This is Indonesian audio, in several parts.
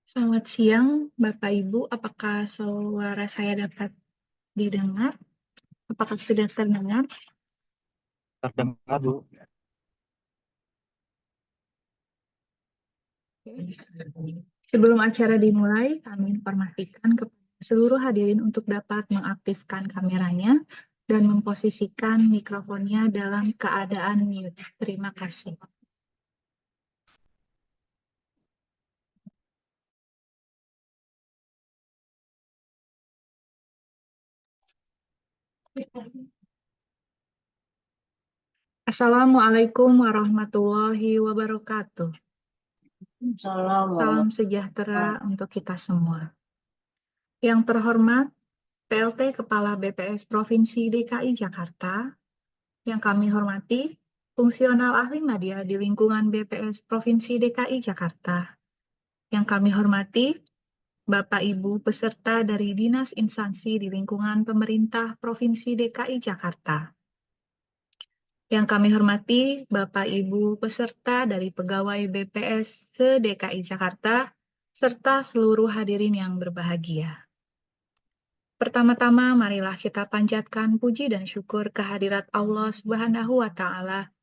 Selamat siang, Bapak Ibu. Apakah suara saya dapat didengar? Apakah sudah terdengar? Terdengar, Bu. Sebelum acara dimulai, kami informasikan kepada seluruh hadirin untuk dapat mengaktifkan kameranya dan memposisikan mikrofonnya dalam keadaan mute. Terima kasih. Assalamualaikum warahmatullahi wabarakatuh. Salam sejahtera untuk kita semua. Yang terhormat, PLT Kepala BPS Provinsi DKI Jakarta, yang kami hormati, fungsional ahli media di lingkungan BPS Provinsi DKI Jakarta, yang kami hormati, Bapak Ibu peserta dari dinas instansi di lingkungan pemerintah Provinsi DKI Jakarta, yang kami hormati, Bapak Ibu peserta dari pegawai BPS se-DKI Jakarta, serta seluruh hadirin yang berbahagia. Pertama-tama, marilah kita panjatkan puji dan syukur kehadirat Allah Subhanahu wa Ta'ala,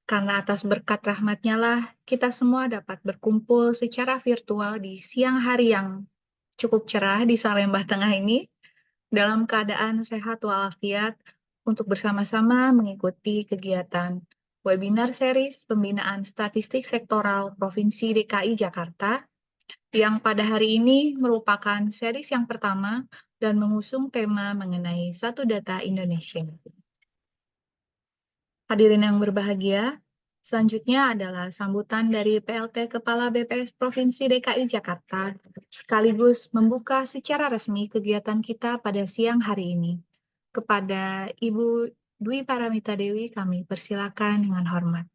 karena atas berkat rahmat-Nya lah kita semua dapat berkumpul secara virtual di siang hari yang cukup cerah di Salemba Tengah ini, dalam keadaan sehat walafiat, untuk bersama-sama mengikuti kegiatan webinar series Pembinaan Statistik Sektoral Provinsi DKI Jakarta, yang pada hari ini merupakan series yang pertama dan mengusung tema mengenai satu data Indonesia. Hadirin yang berbahagia, selanjutnya adalah sambutan dari PLT Kepala BPS Provinsi DKI Jakarta, sekaligus membuka secara resmi kegiatan kita pada siang hari ini. Kepada Ibu Dwi Paramita Dewi, kami persilakan dengan hormat.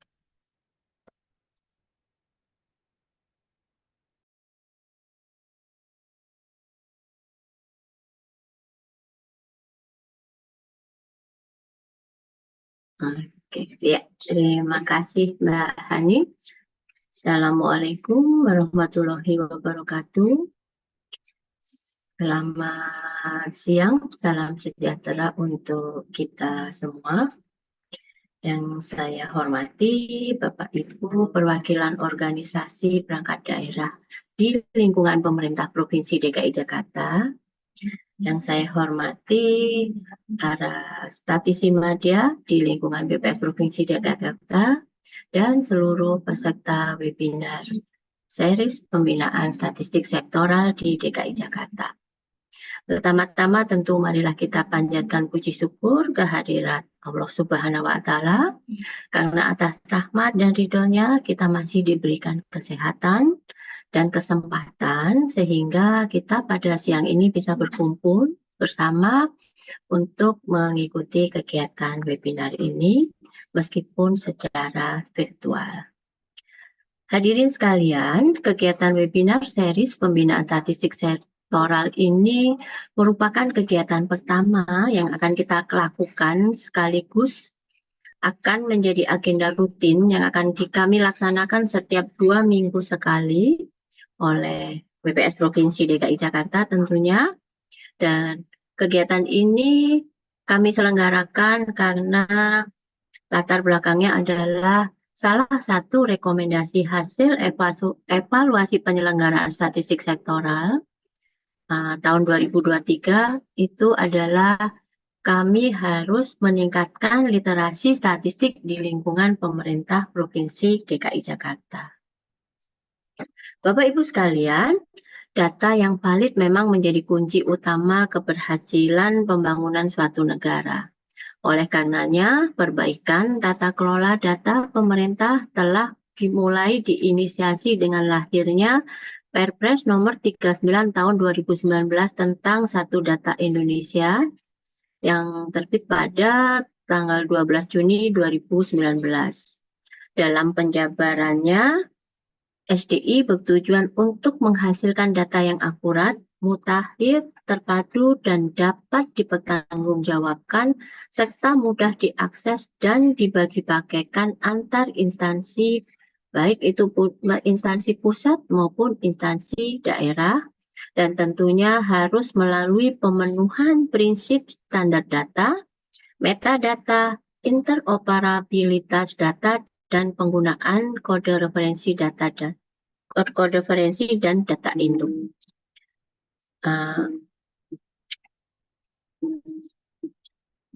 Oke, ya, terima kasih Mbak Hani. Assalamualaikum warahmatullahi wabarakatuh. Selamat siang, salam sejahtera untuk kita semua. Yang saya hormati Bapak Ibu perwakilan organisasi perangkat daerah di lingkungan pemerintah Provinsi DKI Jakarta. Yang saya hormati para statisi media di lingkungan BPS Provinsi DKI Jakarta dan seluruh peserta webinar series pembinaan statistik sektoral di DKI Jakarta. Pertama-tama tentu marilah kita panjatkan puji syukur kehadirat Allah Subhanahu wa Ta'ala, karena atas rahmat dan ridhonya kita masih diberikan kesehatan dan kesempatan sehingga kita pada siang ini bisa berkumpul bersama untuk mengikuti kegiatan webinar ini meskipun secara virtual. Hadirin sekalian, kegiatan webinar series pembinaan statistik sektoral ini merupakan kegiatan pertama yang akan kita lakukan sekaligus akan menjadi agenda rutin yang akan kami laksanakan setiap 2 minggu sekali oleh BPS Provinsi DKI Jakarta tentunya. Dan kegiatan ini kami selenggarakan karena latar belakangnya adalah salah satu rekomendasi hasil evaluasi penyelenggaraan statistik sektoral tahun 2023 itu adalah kami harus meningkatkan literasi statistik di lingkungan pemerintah Provinsi DKI Jakarta. Bapak Ibu sekalian, data yang valid memang menjadi kunci utama keberhasilan pembangunan suatu negara. Oleh karenanya, perbaikan tata kelola data pemerintah telah dimulai diinisiasi dengan lahirnya Perpres nomor 39 tahun 2019 tentang Satu Data Indonesia yang terbit pada tanggal 12 Juni 2019. Dalam penjabarannya, SDI bertujuan untuk menghasilkan data yang akurat, mutakhir, terpadu, dan dapat dipertanggungjawabkan, serta mudah diakses dan dibagi-bagikan antar instansi baik itu instansi pusat maupun instansi daerah, dan tentunya harus melalui pemenuhan prinsip standar data, metadata, interoperabilitas data, dan penggunaan kode referensi dan data induk.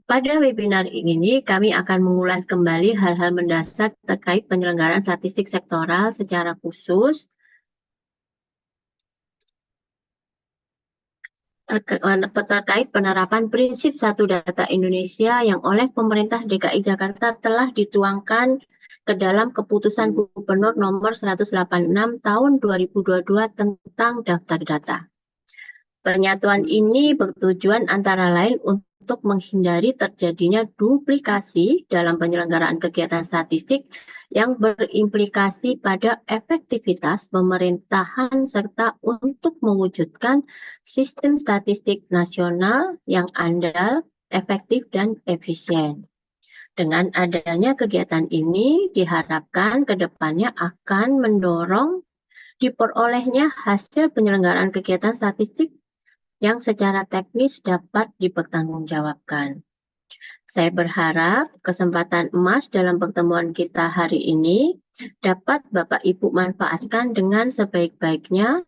Pada webinar ini, kami akan mengulas kembali hal-hal mendasar terkait penyelenggaraan statistik sektoral secara khusus, terkait penerapan prinsip satu data Indonesia yang oleh pemerintah DKI Jakarta telah dituangkan ke dalam Keputusan Gubernur Nomor 186 Tahun 2022 tentang daftar data. Penyatuan ini bertujuan antara lain untuk menghindari terjadinya duplikasi dalam penyelenggaraan kegiatan statistik yang berimplikasi pada efektivitas pemerintahan serta untuk mewujudkan sistem statistik nasional yang andal, efektif, dan efisien. Dengan adanya kegiatan ini diharapkan ke depannya akan mendorong diperolehnya hasil penyelenggaraan kegiatan statistik yang secara teknis dapat dipertanggungjawabkan. Saya berharap kesempatan emas dalam pertemuan kita hari ini dapat Bapak Ibu manfaatkan dengan sebaik-baiknya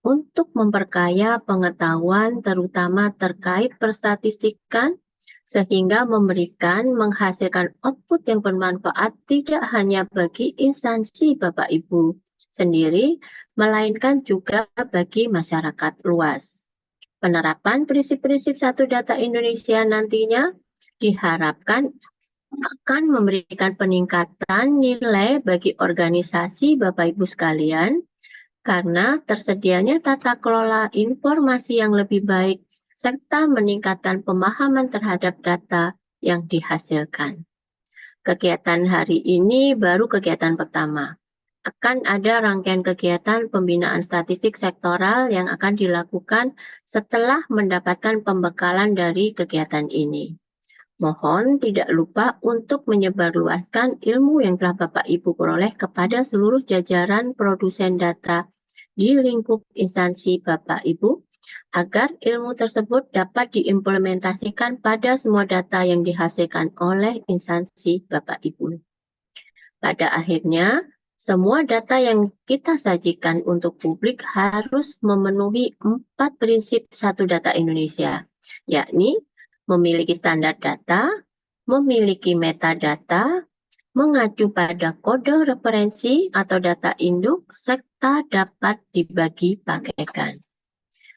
untuk memperkaya pengetahuan terutama terkait perstatistikan sehingga menghasilkan output yang bermanfaat tidak hanya bagi instansi Bapak Ibu sendiri, melainkan juga bagi masyarakat luas. Penerapan prinsip-prinsip satu data Indonesia nantinya diharapkan akan memberikan peningkatan nilai bagi organisasi Bapak Ibu sekalian karena tersedianya tata kelola informasi yang lebih baik serta meningkatkan pemahaman terhadap data yang dihasilkan. Kegiatan hari ini baru kegiatan pertama. Akan ada rangkaian kegiatan pembinaan statistik sektoral yang akan dilakukan setelah mendapatkan pembekalan dari kegiatan ini. Mohon tidak lupa untuk menyebarluaskan ilmu yang telah Bapak Ibu peroleh kepada seluruh jajaran produsen data di lingkup instansi Bapak Ibu, agar ilmu tersebut dapat diimplementasikan pada semua data yang dihasilkan oleh instansi Bapak Ibu. Pada akhirnya, semua data yang kita sajikan untuk publik harus memenuhi 4 prinsip satu data Indonesia, yakni memiliki standar data, memiliki metadata, mengacu pada kode referensi atau data induk, serta dapat dibagi pakaikan.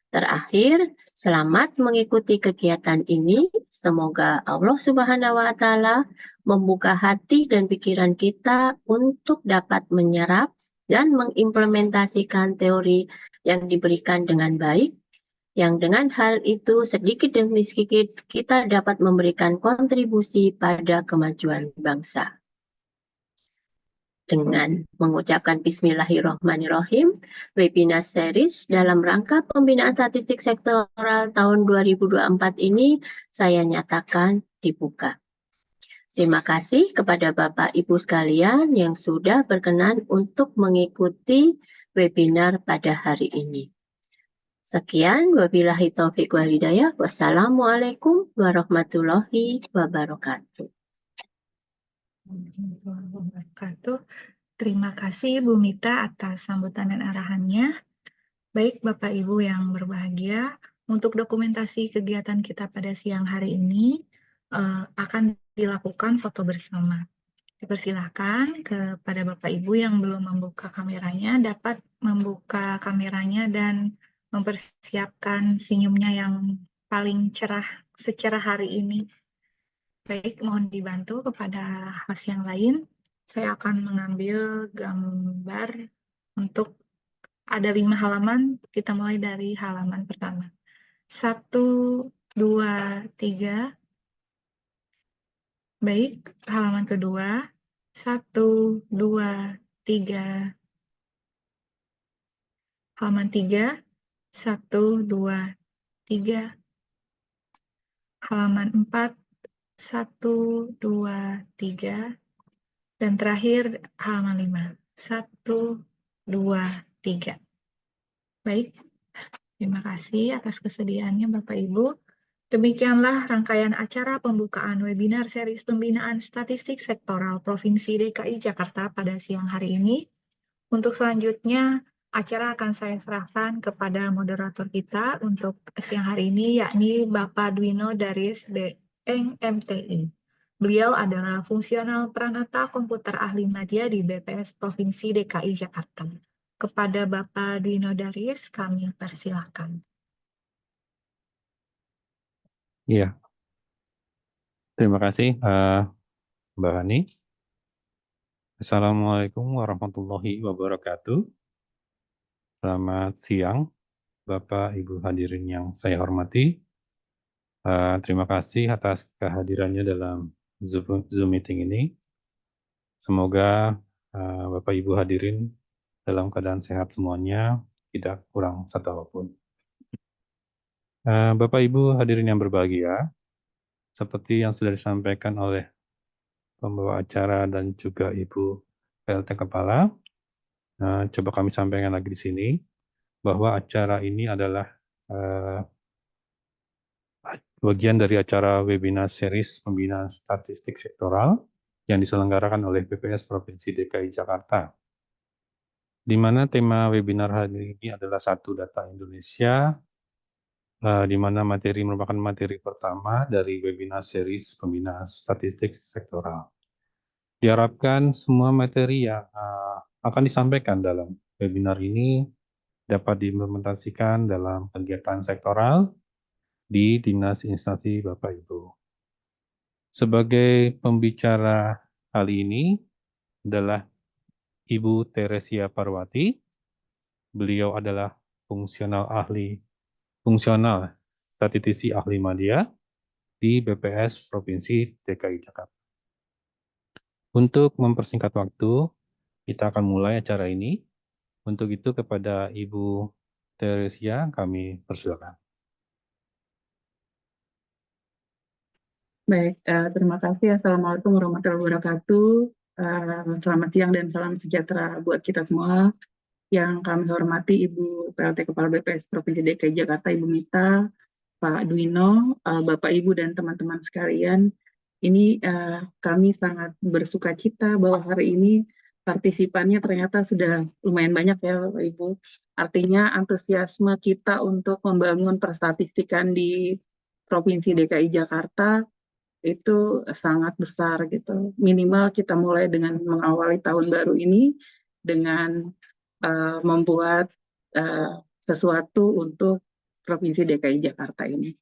Terakhir, selamat mengikuti kegiatan ini. Semoga Allah Subhanahu wa Ta'ala membuka hati dan pikiran kita untuk dapat menyerap dan mengimplementasikan teori yang diberikan dengan baik, yang dengan hal itu sedikit demi sedikit kita dapat memberikan kontribusi pada kemajuan bangsa. Dengan mengucapkan Bismillahirrahmanirrahim, webinar series dalam rangka pembinaan statistik sektoral tahun 2024 ini saya nyatakan dibuka. Terima kasih kepada Bapak Ibu sekalian yang sudah berkenan untuk mengikuti webinar pada hari ini. Sekian, wabillahi taufiq wal hidayah. Wassalamualaikum warahmatullahi wabarakatuh. Terima kasih Bu Mita atas sambutan dan arahannya. Baik Bapak Ibu yang berbahagia, untuk dokumentasi kegiatan kita pada siang hari ini akan dilakukan foto bersama. Dipersilahkan kepada Bapak Ibu yang belum membuka kameranya dapat membuka kameranya dan mempersiapkan senyumnya yang paling cerah secerah hari ini. Baik, mohon dibantu kepada host yang lain. Saya akan mengambil gambar untuk ada 5 halaman. Kita mulai dari halaman pertama. 1, 2, 3. Baik, halaman kedua. 1, 2, 3. Halaman 3. 1, 2, 3. Halaman 4. 1, 2, 3. Dan terakhir halaman 5. 1, 2, 3. Baik, terima kasih atas kesediaannya Bapak Ibu. Demikianlah rangkaian acara pembukaan webinar series pembinaan statistik sektoral Provinsi DKI Jakarta pada siang hari ini. Untuk selanjutnya, acara akan saya serahkan kepada moderator kita untuk siang hari ini, yakni Bapak Dwino Daries Eng MTI. Beliau adalah fungsional Pranata Komputer Ahli Madya di BPS Provinsi DKI Jakarta. Kepada Bapak Dwino Daries, kami persilakan. Iya, terima kasih Mbak Hani. Assalamualaikum warahmatullahi wabarakatuh. Selamat siang, Bapak Ibu hadirin yang saya hormati. Terima kasih atas kehadirannya dalam Zoom meeting ini. Semoga Bapak Ibu hadirin dalam keadaan sehat semuanya, tidak kurang satu apapun. Bapak Ibu hadirin yang berbahagia, seperti yang sudah disampaikan oleh pembawa acara dan juga Ibu PLT Kepala, coba kami sampaikan lagi di sini bahwa acara ini adalah bagian dari acara webinar series pembinaan statistik sektoral yang diselenggarakan oleh BPS Provinsi DKI Jakarta. Di mana tema webinar hari ini adalah Satu Data Indonesia, di mana materi merupakan materi pertama dari webinar series pembinaan statistik sektoral. Diharapkan semua materi yang akan disampaikan dalam webinar ini dapat diimplementasikan dalam kegiatan sektoral di dinas instansi Bapak Ibu. Sebagai pembicara kali ini adalah Ibu Teresia Parwati. Beliau adalah fungsional statistisi ahli madya di BPS Provinsi DKI Jakarta. Untuk mempersingkat waktu, kita akan mulai acara ini. Untuk itu kepada Ibu Teresia kami persilakan. Baik, terima kasih. Assalamualaikum warahmatullahi wabarakatuh. Selamat siang dan salam sejahtera buat kita semua. Yang kami hormati Ibu PLT Kepala BPS Provinsi DKI Jakarta, Ibu Mita, Pak Dwino, Bapak Ibu dan teman-teman sekalian. Ini kami sangat bersuka cita bahwa hari ini partisipannya ternyata sudah lumayan banyak ya Bapak Ibu. Artinya antusiasme kita untuk membangun perstatistikan di Provinsi DKI Jakarta itu sangat besar gitu. Minimal kita mulai dengan mengawali tahun baru ini dengan membuat sesuatu untuk Provinsi DKI Jakarta ini.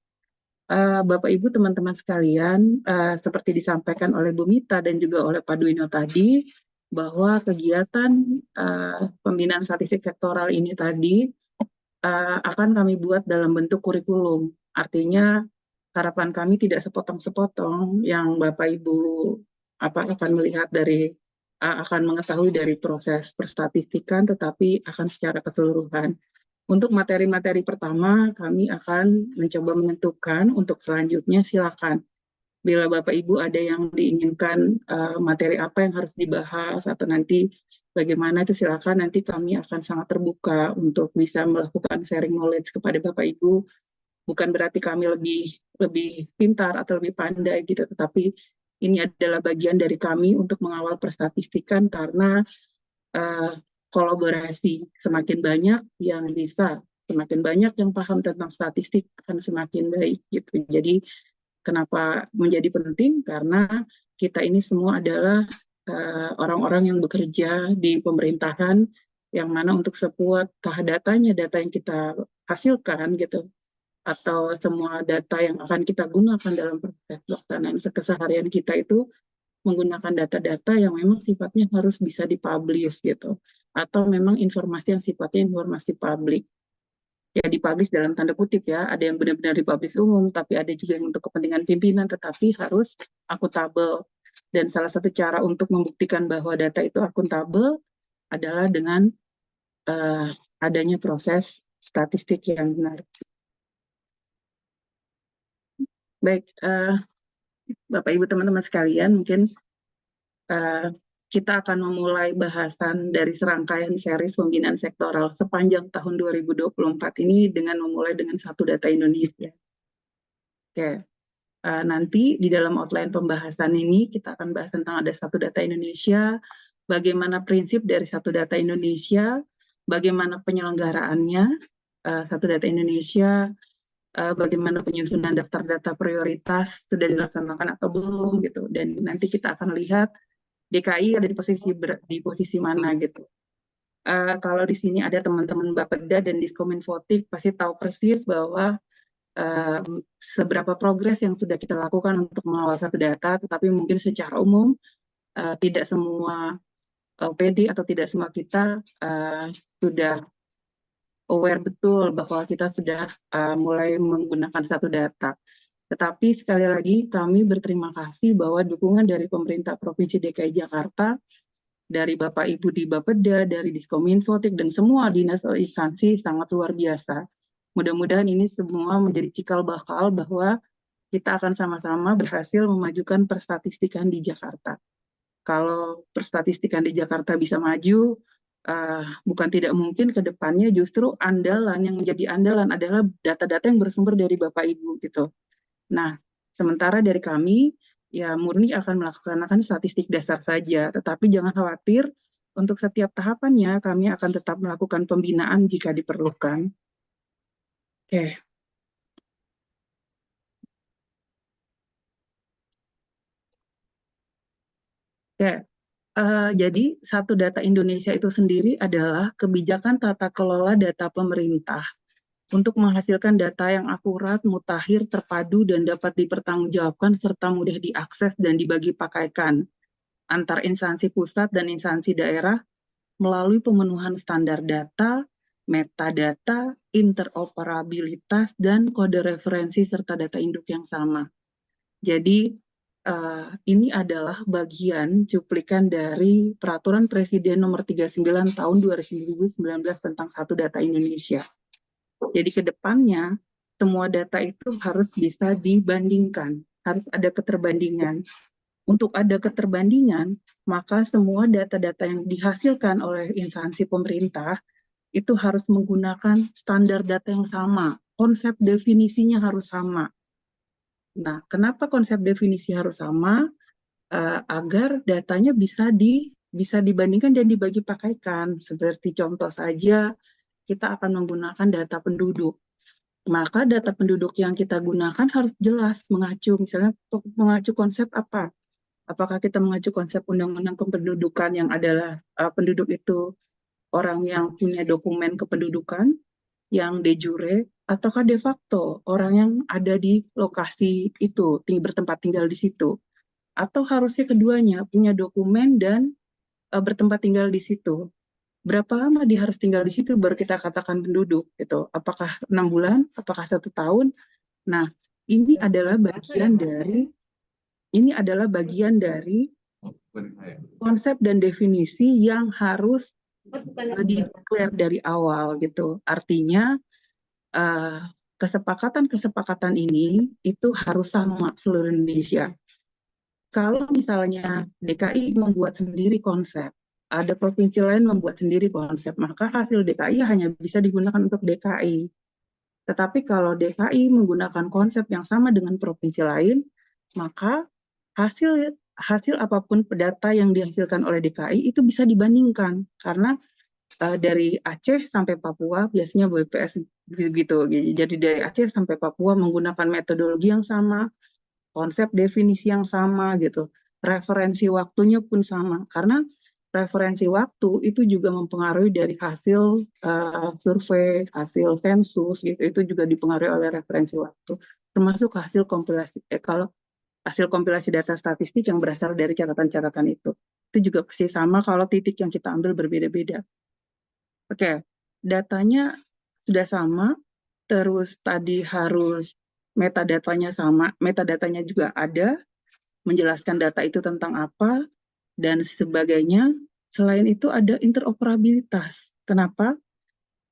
Bapak Ibu teman-teman sekalian, seperti disampaikan oleh Bu Mita dan juga oleh Pak Dwino tadi, bahwa kegiatan pembinaan statistik sektoral ini tadi akan kami buat dalam bentuk kurikulum. Artinya harapan kami tidak sepotong-sepotong yang Bapak Ibu akan melihat dari akan mengetahui dari proses perstatistikan, tetapi akan secara keseluruhan. Untuk materi-materi pertama, kami akan mencoba menentukan. Untuk selanjutnya silakan. Bila Bapak Ibu ada yang diinginkan materi apa yang harus dibahas atau nanti bagaimana itu silakan. Nanti kami akan sangat terbuka untuk bisa melakukan sharing knowledge kepada Bapak Ibu. Bukan berarti kami lebih pintar atau lebih pandai gitu, tetapi ini adalah bagian dari kami untuk mengawal perstatistikan karena kolaborasi semakin banyak yang bisa, semakin banyak yang paham tentang statistik akan semakin baik gitu. Jadi kenapa menjadi penting? Karena kita ini semua adalah orang-orang yang bekerja di pemerintahan, yang mana untuk sebuah data yang kita hasilkan gitu, atau semua data yang akan kita gunakan dalam proses pelaksanaan keseharian kita itu menggunakan data-data yang memang sifatnya harus bisa dipublish gitu, atau memang informasi yang sifatnya informasi publik. Ya dipublish dalam tanda kutip ya, ada yang benar-benar dipublish umum, tapi ada juga yang untuk kepentingan pimpinan, tetapi harus akuntabel. Dan salah satu cara untuk membuktikan bahwa data itu akuntabel adalah dengan adanya proses statistik yang benar. Baik, Bapak Ibu teman-teman sekalian, mungkin kita akan memulai bahasan dari serangkaian series pembinaan sektoral sepanjang tahun 2024 ini dengan memulai dengan satu data Indonesia. Oke, nanti di dalam outline pembahasan ini kita akan bahas tentang ada satu data Indonesia, bagaimana prinsip dari satu data Indonesia, bagaimana penyelenggaraannya satu data Indonesia, bagaimana penyusunan daftar data prioritas sudah dilaksanakan atau belum gitu, dan nanti kita akan lihat DKI ada di posisi mana gitu. Kalau di sini ada teman-teman Bapeda dan Diskominfotik pasti tahu persis bahwa seberapa progres yang sudah kita lakukan untuk mengawal satu data, tetapi mungkin secara umum tidak semua PD atau tidak semua kita sudah aware betul bahwa kita sudah mulai menggunakan satu data. Tetapi sekali lagi kami berterima kasih bahwa dukungan dari pemerintah Provinsi DKI Jakarta, dari Bapak Ibu di Bapeda, dari Diskominfotik, dan semua dinas instansi sangat luar biasa. Mudah-mudahan ini semua menjadi cikal bakal bahwa kita akan sama-sama berhasil memajukan perstatistikan di Jakarta. Kalau perstatistikan di Jakarta bisa maju, bukan tidak mungkin ke depannya justru andalan yang menjadi andalan adalah data-data yang bersumber dari Bapak Ibu gitu. Nah, sementara dari kami, ya murni akan melaksanakan statistik dasar saja, tetapi jangan khawatir, untuk setiap tahapannya kami akan tetap melakukan pembinaan jika diperlukan. Oke. Jadi satu data Indonesia itu sendiri adalah kebijakan tata kelola data pemerintah untuk menghasilkan data yang akurat, mutakhir, terpadu, dan dapat dipertanggungjawabkan serta mudah diakses dan dibagi pakaikan antar instansi pusat dan instansi daerah melalui pemenuhan standar data, metadata, interoperabilitas, dan kode referensi serta data induk yang sama. Jadi ini adalah bagian cuplikan dari Peraturan Presiden Nomor 39 Tahun 2019 tentang Satu Data Indonesia. Jadi ke depannya semua data itu harus bisa dibandingkan, harus ada keterbandingan. Untuk ada keterbandingan, maka semua data-data yang dihasilkan oleh instansi pemerintah itu harus menggunakan standar data yang sama, konsep definisinya harus sama. Nah, kenapa konsep definisi harus sama? Agar datanya bisa dibandingkan dan dibagi pakaikan. Seperti contoh saja, kita akan menggunakan data penduduk. Maka data penduduk yang kita gunakan harus jelas mengacu, misalnya mengacu konsep apa? Apakah kita mengacu konsep Undang-Undang Kependudukan yang adalah penduduk itu orang yang punya dokumen kependudukan, yang de jure, ataukah de facto orang yang ada di lokasi itu, bertempat tinggal di situ? Atau harusnya keduanya, punya dokumen dan bertempat tinggal di situ? Berapa lama dia harus tinggal di situ baru kita katakan penduduk gitu? Apakah 6 bulan? Apakah 1 tahun? Nah, ini adalah bagian dari konsep dan definisi yang harus di-declare dari awal gitu. Artinya kesepakatan ini itu harus sama seluruh Indonesia. Kalau misalnya DKI membuat sendiri konsep, ada provinsi lain membuat sendiri konsep, maka hasil DKI hanya bisa digunakan untuk DKI. Tetapi kalau DKI menggunakan konsep yang sama dengan provinsi lain, maka hasil apapun data yang dihasilkan oleh DKI itu bisa dibandingkan. Karena dari Aceh sampai Papua biasanya BPS begitu. Jadi dari Aceh sampai Papua menggunakan metodologi yang sama, konsep definisi yang sama gitu, referensi waktunya pun sama, karena referensi waktu itu juga mempengaruhi dari hasil survei, hasil sensus gitu, itu juga dipengaruhi oleh referensi waktu, termasuk hasil kompilasi kalau hasil kompilasi data statistik yang berasal dari catatan-catatan itu juga pasti sama kalau titik yang kita ambil berbeda-beda. Oke, datanya sudah sama, terus tadi harus metadatanya sama, metadatanya juga ada, menjelaskan data itu tentang apa, dan sebagainya. Selain itu ada interoperabilitas. Kenapa?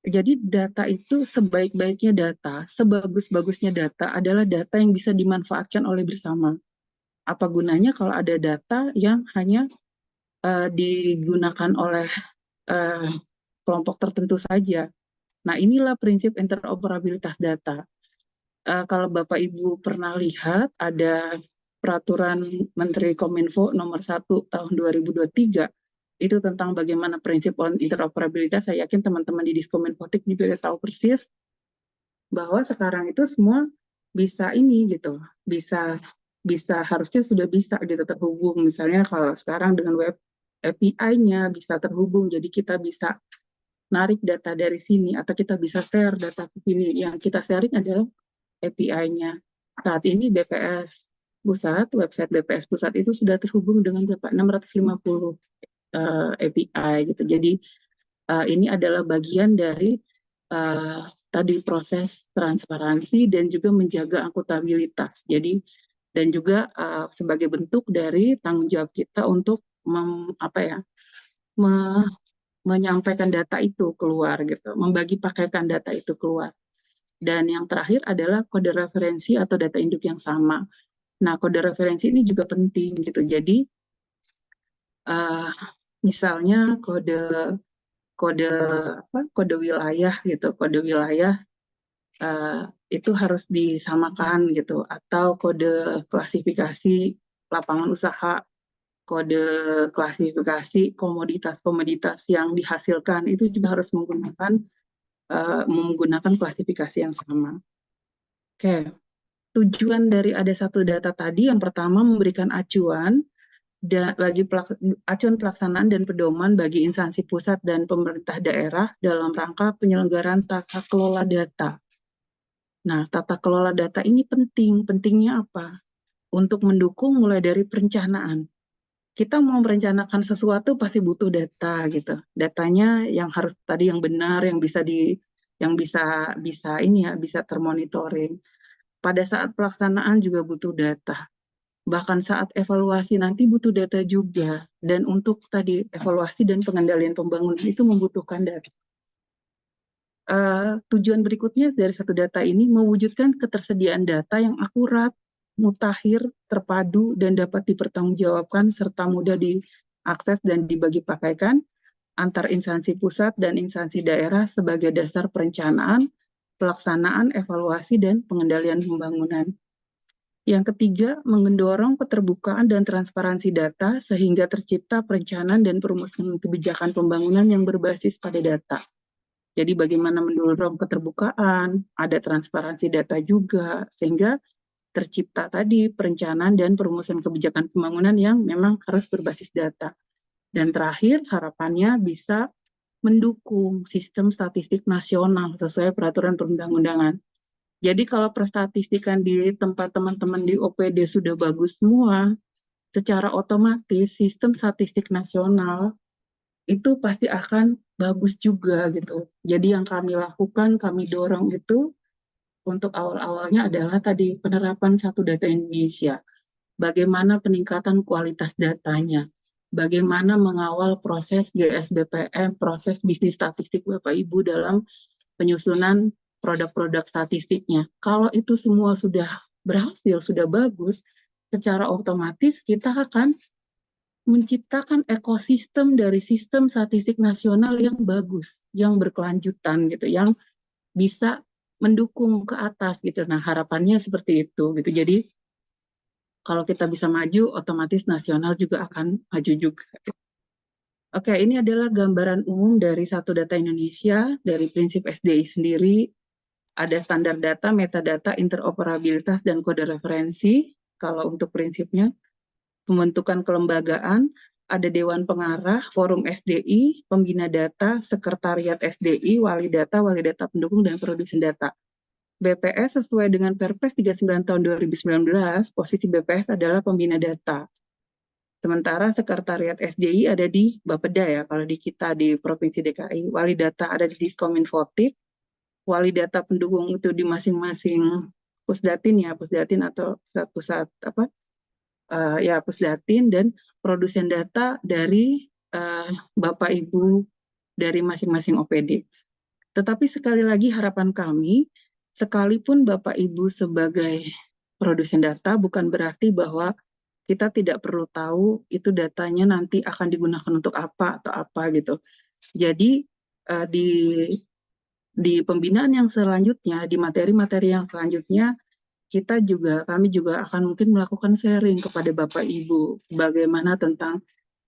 Jadi data itu sebaik-baiknya data, sebagus-bagusnya data adalah data yang bisa dimanfaatkan oleh bersama. Apa gunanya kalau ada data yang hanya digunakan oleh kelompok tertentu saja. Nah, inilah prinsip interoperabilitas data. Kalau Bapak Ibu pernah lihat, ada peraturan Menteri Kominfo nomor 1 tahun 2023, itu tentang bagaimana prinsip interoperabilitas. Saya yakin teman-teman di Diskominfotik juga tahu persis bahwa sekarang itu semua bisa ini gitu, bisa harusnya sudah bisa gitu terhubung. Misalnya kalau sekarang dengan web API-nya bisa terhubung, jadi kita bisa narik data dari sini atau kita bisa share data ke sini. Yang kita sharing adalah API-nya. Saat ini BPS Pusat, website BPS Pusat itu sudah terhubung dengan berapa? 650 API gitu. Jadi ini adalah bagian dari tadi proses transparansi dan juga menjaga akuntabilitas. Jadi dan juga sebagai bentuk dari tanggung jawab kita untuk menyampaikan data itu keluar gitu, membagi pakaikan data itu keluar. Dan yang terakhir adalah kode referensi atau data induk yang sama. Nah, kode referensi ini juga penting gitu. Jadi misalnya kode wilayah gitu, kode wilayah itu harus disamakan gitu, atau kode klasifikasi lapangan usaha, kode klasifikasi komoditas yang dihasilkan itu juga harus menggunakan klasifikasi yang sama. Oke, tujuan dari ada satu data tadi yang pertama memberikan acuan pelaksanaan dan pedoman bagi instansi pusat dan pemerintah daerah dalam rangka penyelenggaraan tata kelola data. Nah, tata kelola data ini pentingnya apa? Untuk mendukung mulai dari perencanaan. Kita mau merencanakan sesuatu pasti butuh data gitu. Datanya yang harus tadi yang benar, yang bisa bisa termonitoring. Pada saat pelaksanaan juga butuh data. Bahkan saat evaluasi nanti butuh data juga. Dan untuk tadi evaluasi dan pengendalian pembangunan itu membutuhkan data. Tujuan berikutnya dari satu data ini mewujudkan ketersediaan data yang akurat, mutakhir, terpadu, dan dapat dipertanggungjawabkan serta mudah diakses dan dibagi pakaikan antar instansi pusat dan instansi daerah sebagai dasar perencanaan, pelaksanaan, evaluasi, dan pengendalian pembangunan. Yang ketiga, mendorong keterbukaan dan transparansi data sehingga tercipta perencanaan dan perumusan kebijakan pembangunan yang berbasis pada data. Jadi bagaimana mendorong keterbukaan, ada transparansi data juga, sehingga tercipta tadi perencanaan dan perumusan kebijakan pembangunan yang memang harus berbasis data. Dan terakhir, harapannya bisa mendukung sistem statistik nasional sesuai peraturan perundang-undangan. Jadi kalau perstatistikan di tempat teman-teman di OPD sudah bagus semua, secara otomatis sistem statistik nasional itu pasti akan bagus juga gitu. Jadi yang kami lakukan, kami dorong itu untuk awal-awalnya adalah tadi penerapan satu data Indonesia. Bagaimana peningkatan kualitas datanya, bagaimana mengawal proses GSBPM, proses bisnis statistik Bapak Ibu dalam penyusunan produk-produk statistiknya. Kalau itu semua sudah berhasil, sudah bagus, secara otomatis kita akan menciptakan ekosistem dari sistem statistik nasional yang bagus, yang berkelanjutan gitu, yang bisa mendukung ke atas gitu. Nah, harapannya seperti itu gitu. Jadi kalau kita bisa maju, otomatis nasional juga akan maju juga. Oke, ini adalah gambaran umum dari satu data Indonesia, dari prinsip SDI sendiri. Ada standar data, metadata, interoperabilitas, dan kode referensi. Kalau untuk prinsipnya, pembentukan kelembagaan, ada Dewan Pengarah, Forum SDI, Pembina Data, Sekretariat SDI, Wali Data Pendukung, dan Produsen Data. BPS sesuai dengan Perpres 39 tahun 2019, posisi BPS adalah Pembina Data. Sementara Sekretariat SDI ada di Bapeda ya, kalau di kita di Provinsi DKI. Wali Data ada di Diskominfotik. Wali Data Pendukung itu di masing-masing Pusdatin ya, Pusdatin atau pusat apa? Pusdatin, dan produsen data dari Bapak Ibu dari masing-masing OPD. Tetapi sekali lagi harapan kami, sekalipun Bapak Ibu sebagai produsen data bukan berarti bahwa kita tidak perlu tahu itu datanya nanti akan digunakan untuk apa atau apa gitu. Jadi di pembinaan yang selanjutnya, di materi-materi yang selanjutnya, kami juga akan mungkin melakukan sharing kepada Bapak Ibu bagaimana tentang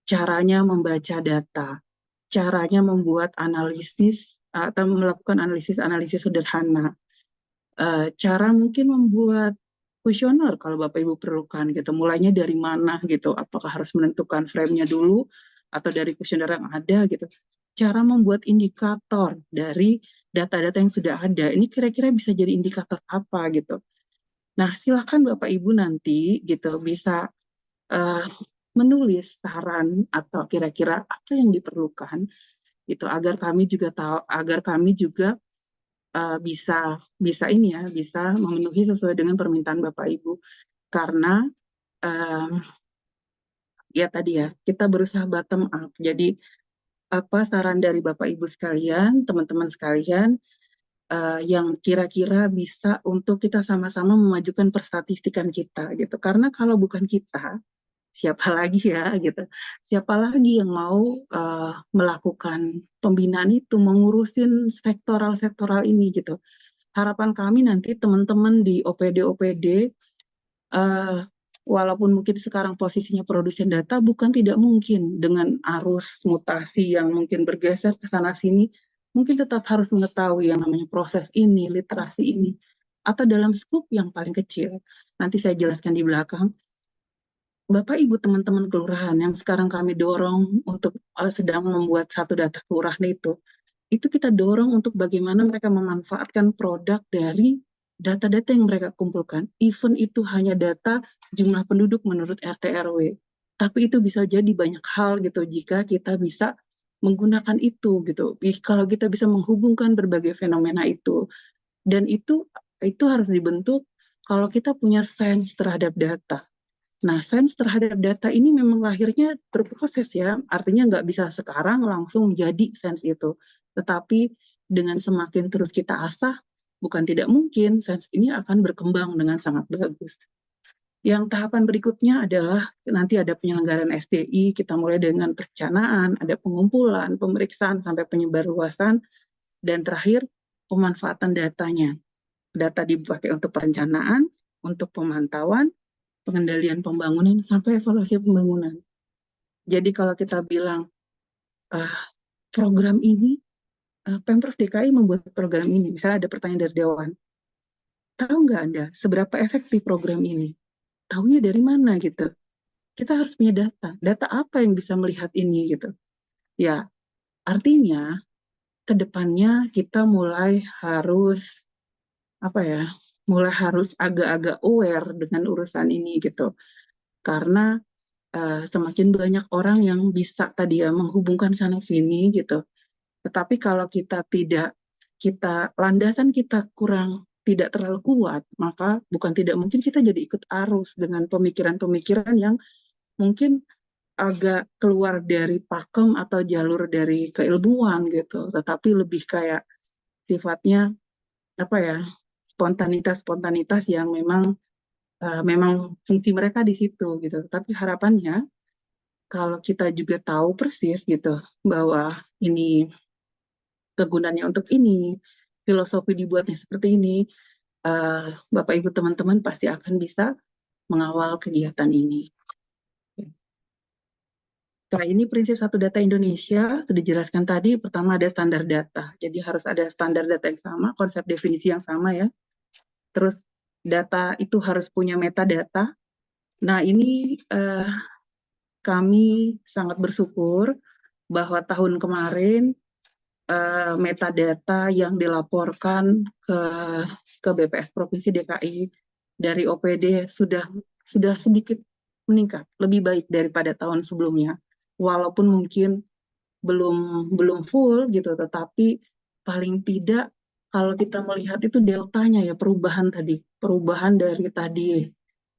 caranya membaca data, caranya membuat analisis atau melakukan analisis sederhana, cara mungkin membuat kuesioner kalau Bapak Ibu perlukan gitu, mulainya dari mana gitu, apakah harus menentukan frame-nya dulu atau dari kuesioner yang ada gitu, cara membuat indikator dari data-data yang sudah ada, ini kira-kira bisa jadi indikator apa gitu. Nah, silakan Bapak Ibu nanti gitu bisa menulis saran atau kira-kira apa yang diperlukan gitu agar kami juga tahu, agar kami juga bisa memenuhi sesuai dengan permintaan Bapak Ibu. Karena ya tadi ya, kita berusaha bottom up. Jadi apa saran dari Bapak Ibu sekalian, teman-teman sekalian, yang kira-kira bisa untuk kita sama-sama memajukan perstatistikan kita gitu. Karena kalau bukan kita, siapa lagi ya gitu? Siapa lagi yang mau melakukan pembinaan itu, mengurusin sektoral ini gitu. Harapan kami nanti teman-teman di OPD walaupun mungkin sekarang posisinya produsen data, bukan tidak mungkin dengan arus mutasi yang mungkin bergeser ke sana sini, mungkin tetap harus mengetahui yang namanya proses ini, literasi ini, atau dalam skup yang paling kecil. Nanti saya jelaskan di belakang. Bapak Ibu teman-teman kelurahan yang sekarang kami dorong untuk sedang membuat satu data kelurahan itu kita dorong untuk bagaimana mereka memanfaatkan produk dari data-data yang mereka kumpulkan. Even itu hanya data jumlah penduduk menurut RT RW. Tapi itu bisa jadi banyak hal gitu jika kita bisa menggunakan itu gitu. Kalau kita bisa menghubungkan berbagai fenomena itu. Dan itu harus dibentuk kalau kita punya sense terhadap data. Nah, sense terhadap data ini memang lahirnya berproses ya, artinya nggak bisa sekarang langsung jadi sense itu. Tetapi dengan semakin terus kita asah, bukan tidak mungkin sense ini akan berkembang dengan sangat bagus. Yang tahapan berikutnya adalah nanti ada penyelenggaraan SDI, kita mulai dengan perencanaan, ada pengumpulan, pemeriksaan, sampai penyebarluasan, dan terakhir pemanfaatan datanya. Data dipakai untuk perencanaan, untuk pemantauan, pengendalian pembangunan, sampai evaluasi pembangunan. Jadi kalau kita bilang program ini, Pemprov DKI membuat program ini, misalnya ada pertanyaan dari Dewan, tahu nggak Anda seberapa efektif program ini? Tahunya dari mana gitu? Kita harus punya data apa yang bisa melihat ini gitu? Ya, artinya kedepannya kita mulai harus agak-agak aware dengan urusan ini gitu, karena semakin banyak orang yang bisa tadi ya menghubungkan sana sini gitu. Tetapi kalau landasan kita kurang tidak terlalu kuat, maka bukan tidak mungkin kita jadi ikut arus dengan pemikiran-pemikiran yang mungkin agak keluar dari pakem atau jalur dari keilmuan gitu, tetapi lebih kayak sifatnya spontanitas yang memang fungsi mereka di situ gitu. Tapi harapannya kalau kita juga tahu persis gitu bahwa ini kegunaannya untuk ini, filosofi dibuatnya seperti ini, Bapak Ibu teman-teman pasti akan bisa mengawal kegiatan ini. Nah, ini prinsip satu data Indonesia, sudah dijelaskan tadi, pertama ada standar data. Jadi harus ada standar data yang sama, konsep definisi yang sama ya. Terus data itu harus punya metadata. Nah, ini kami sangat bersyukur bahwa tahun kemarin metadata yang dilaporkan ke BPS Provinsi DKI dari OPD sudah sedikit meningkat, lebih baik daripada tahun sebelumnya. Walaupun mungkin belum full gitu, tetapi paling tidak kalau kita melihat itu deltanya ya, perubahan dari tadi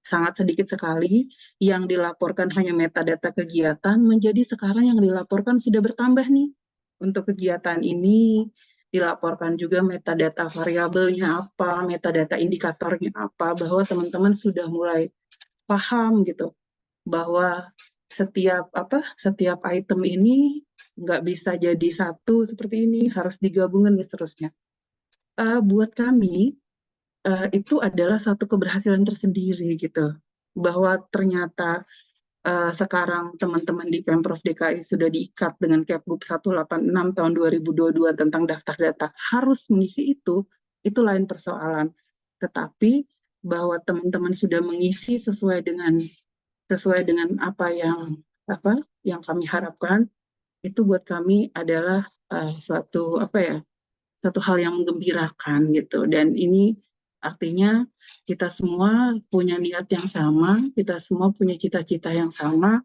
sangat sedikit sekali yang dilaporkan hanya metadata kegiatan menjadi sekarang yang dilaporkan sudah bertambah nih. Untuk kegiatan ini dilaporkan juga metadata variabelnya apa, metadata indikatornya apa, bahwa teman-teman sudah mulai paham gitu bahwa setiap item ini nggak bisa jadi satu seperti ini, harus digabungkan dan seterusnya. Buat kami itu adalah satu keberhasilan tersendiri gitu, bahwa ternyata sekarang teman-teman di Pemprov DKI sudah diikat dengan Kepgub 186 tahun 2022 tentang daftar data harus mengisi itu lain persoalan. Tetapi bahwa teman-teman sudah mengisi sesuai dengan apa yang kami harapkan, itu buat kami adalah suatu hal yang menggembirakan gitu. Dan ini artinya kita semua punya niat yang sama, kita semua punya cita-cita yang sama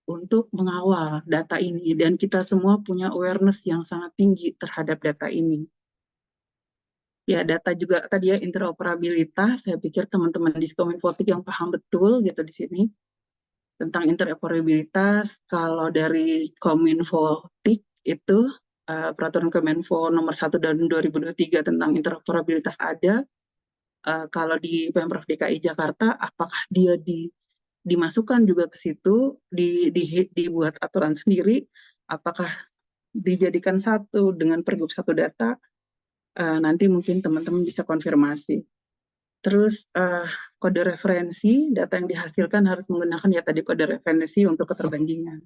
untuk mengawal data ini, dan kita semua punya awareness yang sangat tinggi terhadap data ini. Ya, data juga tadi ya, interoperabilitas, saya pikir teman-teman di Kominfotik yang paham betul gitu di sini tentang interoperabilitas. Kalau dari Kominfotik itu peraturan Kemenfo nomor 1 tahun 2023 tentang interoperabilitas ada. Kalau di Pemprov DKI Jakarta, apakah dia dimasukkan juga ke situ, dibuat aturan sendiri, apakah dijadikan satu dengan Pergub 1 data, nanti mungkin teman-teman bisa konfirmasi. Terus kode referensi, data yang dihasilkan harus menggunakan ya tadi kode referensi untuk keterbandingan.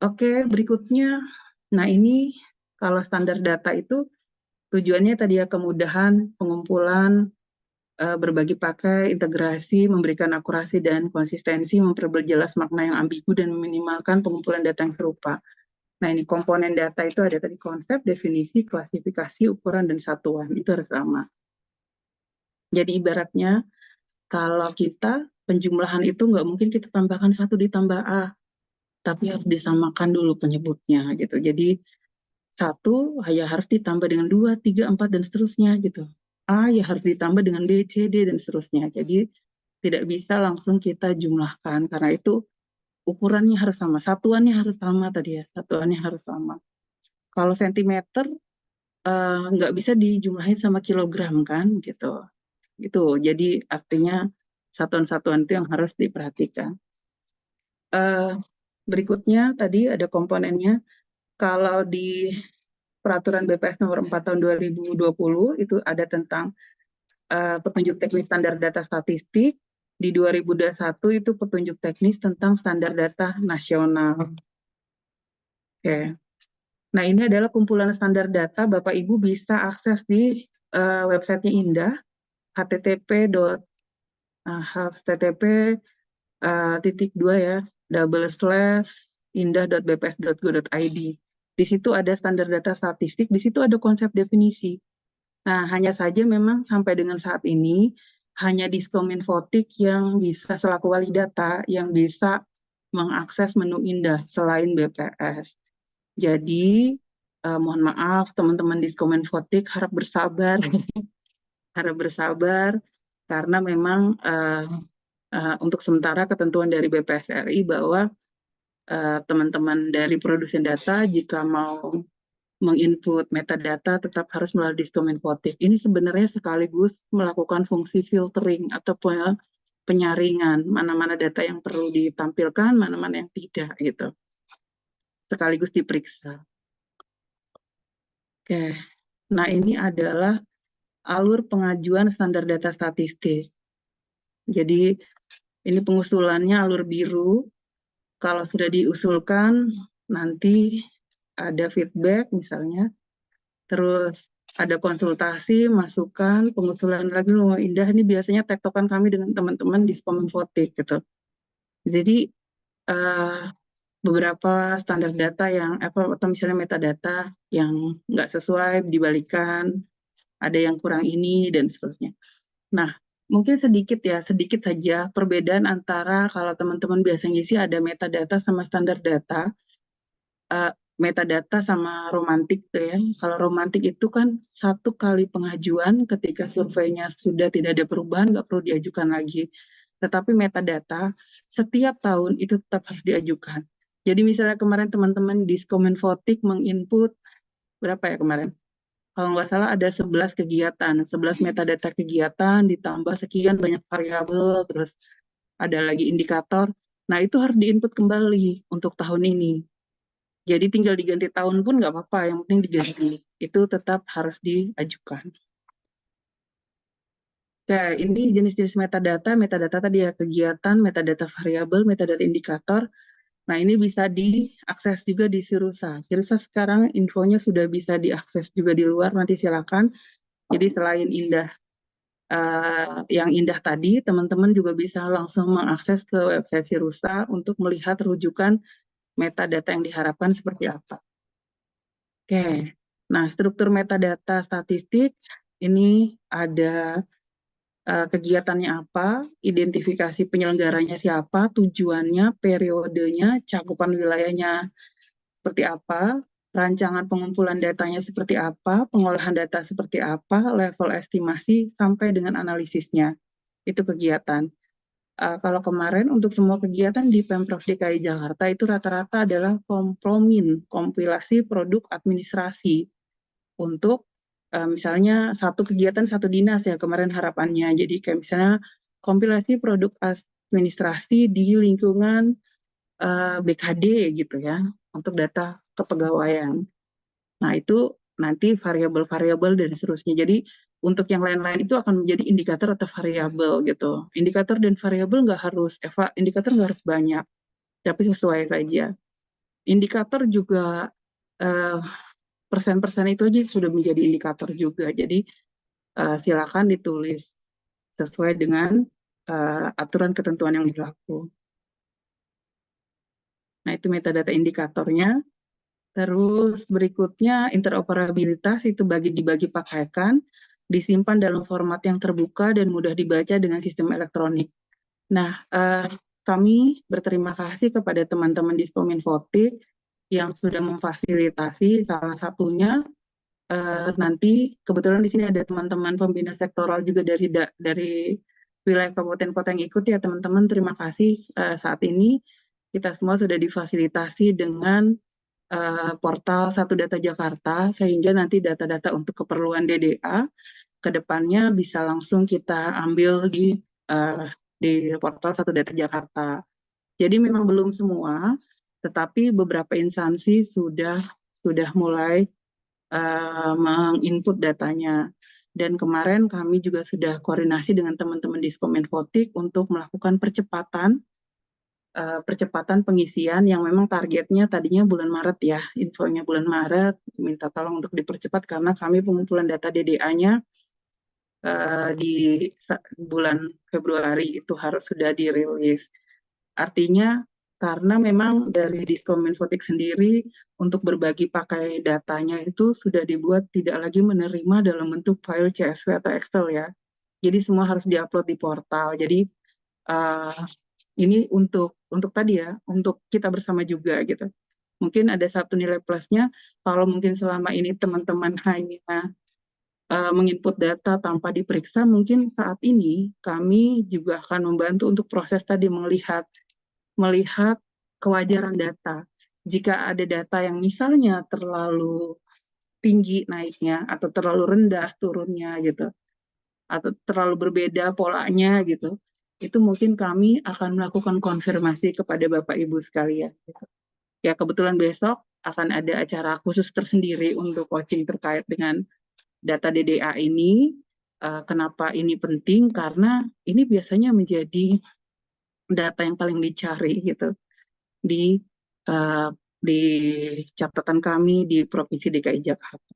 Oke, berikutnya, nah ini kalau standar data itu tujuannya tadi ya kemudahan pengumpulan, berbagi pakai, integrasi, memberikan akurasi dan konsistensi, memperjelas makna yang ambigu dan meminimalkan pengumpulan data yang serupa. Nah ini komponen data itu ada tadi konsep, definisi, klasifikasi, ukuran, dan satuan, itu harus sama. Jadi ibaratnya kalau kita penjumlahan itu nggak mungkin kita tambahkan 1 ditambah A, tapi harus disamakan dulu penyebutnya gitu. Jadi 1 ya harus ditambah dengan 2, 3, 4, dan seterusnya gitu. A ya harus ditambah dengan B, C, D, dan seterusnya. Jadi tidak bisa langsung kita jumlahkan, karena itu ukurannya harus sama, satuannya harus sama tadi ya, satuannya harus sama. Kalau sentimeter nggak bisa dijumlahin sama kilogram kan gitu. Itu jadi artinya satuan-satuan itu yang harus diperhatikan. Berikutnya tadi ada komponennya. Kalau di peraturan BPS nomor 4 tahun 2020 itu ada tentang petunjuk teknis standar data statistik. Di 2021 itu petunjuk teknis tentang standar data nasional. Oke. Nah ini adalah kumpulan standar data, Bapak Ibu bisa akses di websitenya Indah, http://indah.bps.go.id. Di situ ada standar data statistik, di situ ada konsep definisi. Nah, hanya saja memang sampai dengan saat ini hanya Diskominfotik yang bisa selaku wali data yang bisa mengakses menu Indah selain BPS. Jadi mohon maaf teman-teman Diskominfotik, harap bersabar, harap bersabar karena memang untuk sementara ketentuan dari BPS RI bahwa teman-teman dari produsen data jika mau menginput metadata tetap harus melalui Diskominfotik. Ini sebenarnya sekaligus melakukan fungsi filtering atau penyaringan mana-mana data yang perlu ditampilkan, mana-mana yang tidak gitu. Sekaligus diperiksa. Oke. Nah, ini adalah alur pengajuan standar data statistik. Jadi ini pengusulannya alur biru. Kalau sudah diusulkan nanti ada feedback misalnya, terus ada konsultasi, masukan, pengusulan lagi loh Indah. Ini biasanya tektokan kami dengan teman-teman di Kominfotik gitu. Jadi beberapa standar data yang atau misalnya metadata yang nggak sesuai dibalikan, ada yang kurang ini dan seterusnya. Nah, mungkin sedikit saja perbedaan antara kalau teman-teman biasa ngisi ada metadata sama standar data. Metadata sama romantik tuh ya. Kalau romantik itu kan 1 kali pengajuan ketika surveinya sudah tidak ada perubahan nggak perlu diajukan lagi. Tetapi metadata setiap tahun itu tetap harus diajukan. Jadi misalnya kemarin teman-teman di Kominfotik menginput berapa ya kemarin? Kalau nggak salah ada 11 kegiatan, 11 metadata kegiatan ditambah sekian banyak variabel, terus ada lagi indikator. Nah, itu harus diinput kembali untuk tahun ini. Jadi tinggal diganti tahun pun nggak apa-apa, yang penting diganti. Itu tetap harus diajukan. Oke, ini jenis-jenis metadata. Metadata tadi ya, kegiatan, metadata variabel, metadata indikator. Nah, ini bisa diakses juga di Sirusa. Sirusa sekarang infonya sudah bisa diakses juga di luar, nanti silakan. Jadi selain yang indah tadi, teman-teman juga bisa langsung mengakses ke website Sirusa untuk melihat rujukan metadata yang diharapkan seperti apa. Oke, nah struktur metadata statistik ini ada kegiatannya apa, identifikasi penyelenggaranya siapa, tujuannya, periodenya, cakupan wilayahnya seperti apa, rancangan pengumpulan datanya seperti apa, pengolahan data seperti apa, level estimasi, sampai dengan analisisnya. Itu kegiatan. Kalau kemarin untuk semua kegiatan di Pemprov DKI Jakarta itu rata-rata adalah kompromin, kompilasi produk administrasi untuk misalnya satu kegiatan satu dinas ya kemarin harapannya. Jadi kayak misalnya kompilasi produk administrasi di lingkungan BKD gitu ya untuk data kepegawaian. Nah itu nanti variabel-variabel dan seterusnya. Jadi untuk yang lain-lain itu akan menjadi indikator atau variabel gitu. Indikator dan variabel indikator nggak harus banyak, tapi sesuai saja. Indikator juga persen-persen itu aja sudah menjadi indikator juga. Jadi silakan ditulis sesuai dengan aturan ketentuan yang berlaku. Nah itu metadata indikatornya. Terus berikutnya interoperabilitas itu dibagi pakaikan, disimpan dalam format yang terbuka dan mudah dibaca dengan sistem elektronik. Nah, kami berterima kasih kepada teman-teman di Spominfotik yang sudah memfasilitasi salah satunya nanti kebetulan di sini ada teman-teman pembina sektoral juga dari wilayah kabupaten kota yang ikut ya teman-teman. Terima kasih saat ini kita semua sudah difasilitasi dengan portal Satu Data Jakarta, sehingga nanti data-data untuk keperluan DDA ke depannya bisa langsung kita ambil di portal Satu Data Jakarta. Jadi memang belum semua, tetapi beberapa instansi sudah mulai menginput datanya. Dan kemarin kami juga sudah koordinasi dengan teman-teman di Spominfotik untuk melakukan percepatan pengisian yang memang targetnya tadinya bulan Maret ya, infonya bulan Maret, minta tolong untuk dipercepat karena kami pengumpulan data DDA-nya di bulan Februari itu harus sudah dirilis. Artinya karena memang dari Diskominfotik sendiri untuk berbagi pakai datanya itu sudah dibuat tidak lagi menerima dalam bentuk file CSV atau Excel ya. Jadi semua harus diupload di portal. Jadi ini untuk tadi ya, untuk kita bersama juga gitu. Mungkin ada satu nilai plusnya, kalau mungkin selama ini teman-teman hanya menginput data tanpa diperiksa, mungkin saat ini kami juga akan membantu untuk proses tadi melihat kewajaran data. Jika ada data yang misalnya terlalu tinggi naiknya atau terlalu rendah turunnya gitu, atau terlalu berbeda polanya gitu, itu mungkin kami akan melakukan konfirmasi kepada Bapak Ibu sekalian. Ya kebetulan besok akan ada acara khusus tersendiri untuk coaching terkait dengan data DDA ini. Kenapa ini penting? Karena ini biasanya menjadi data yang paling dicari gitu di catatan kami di Provinsi DKI Jakarta.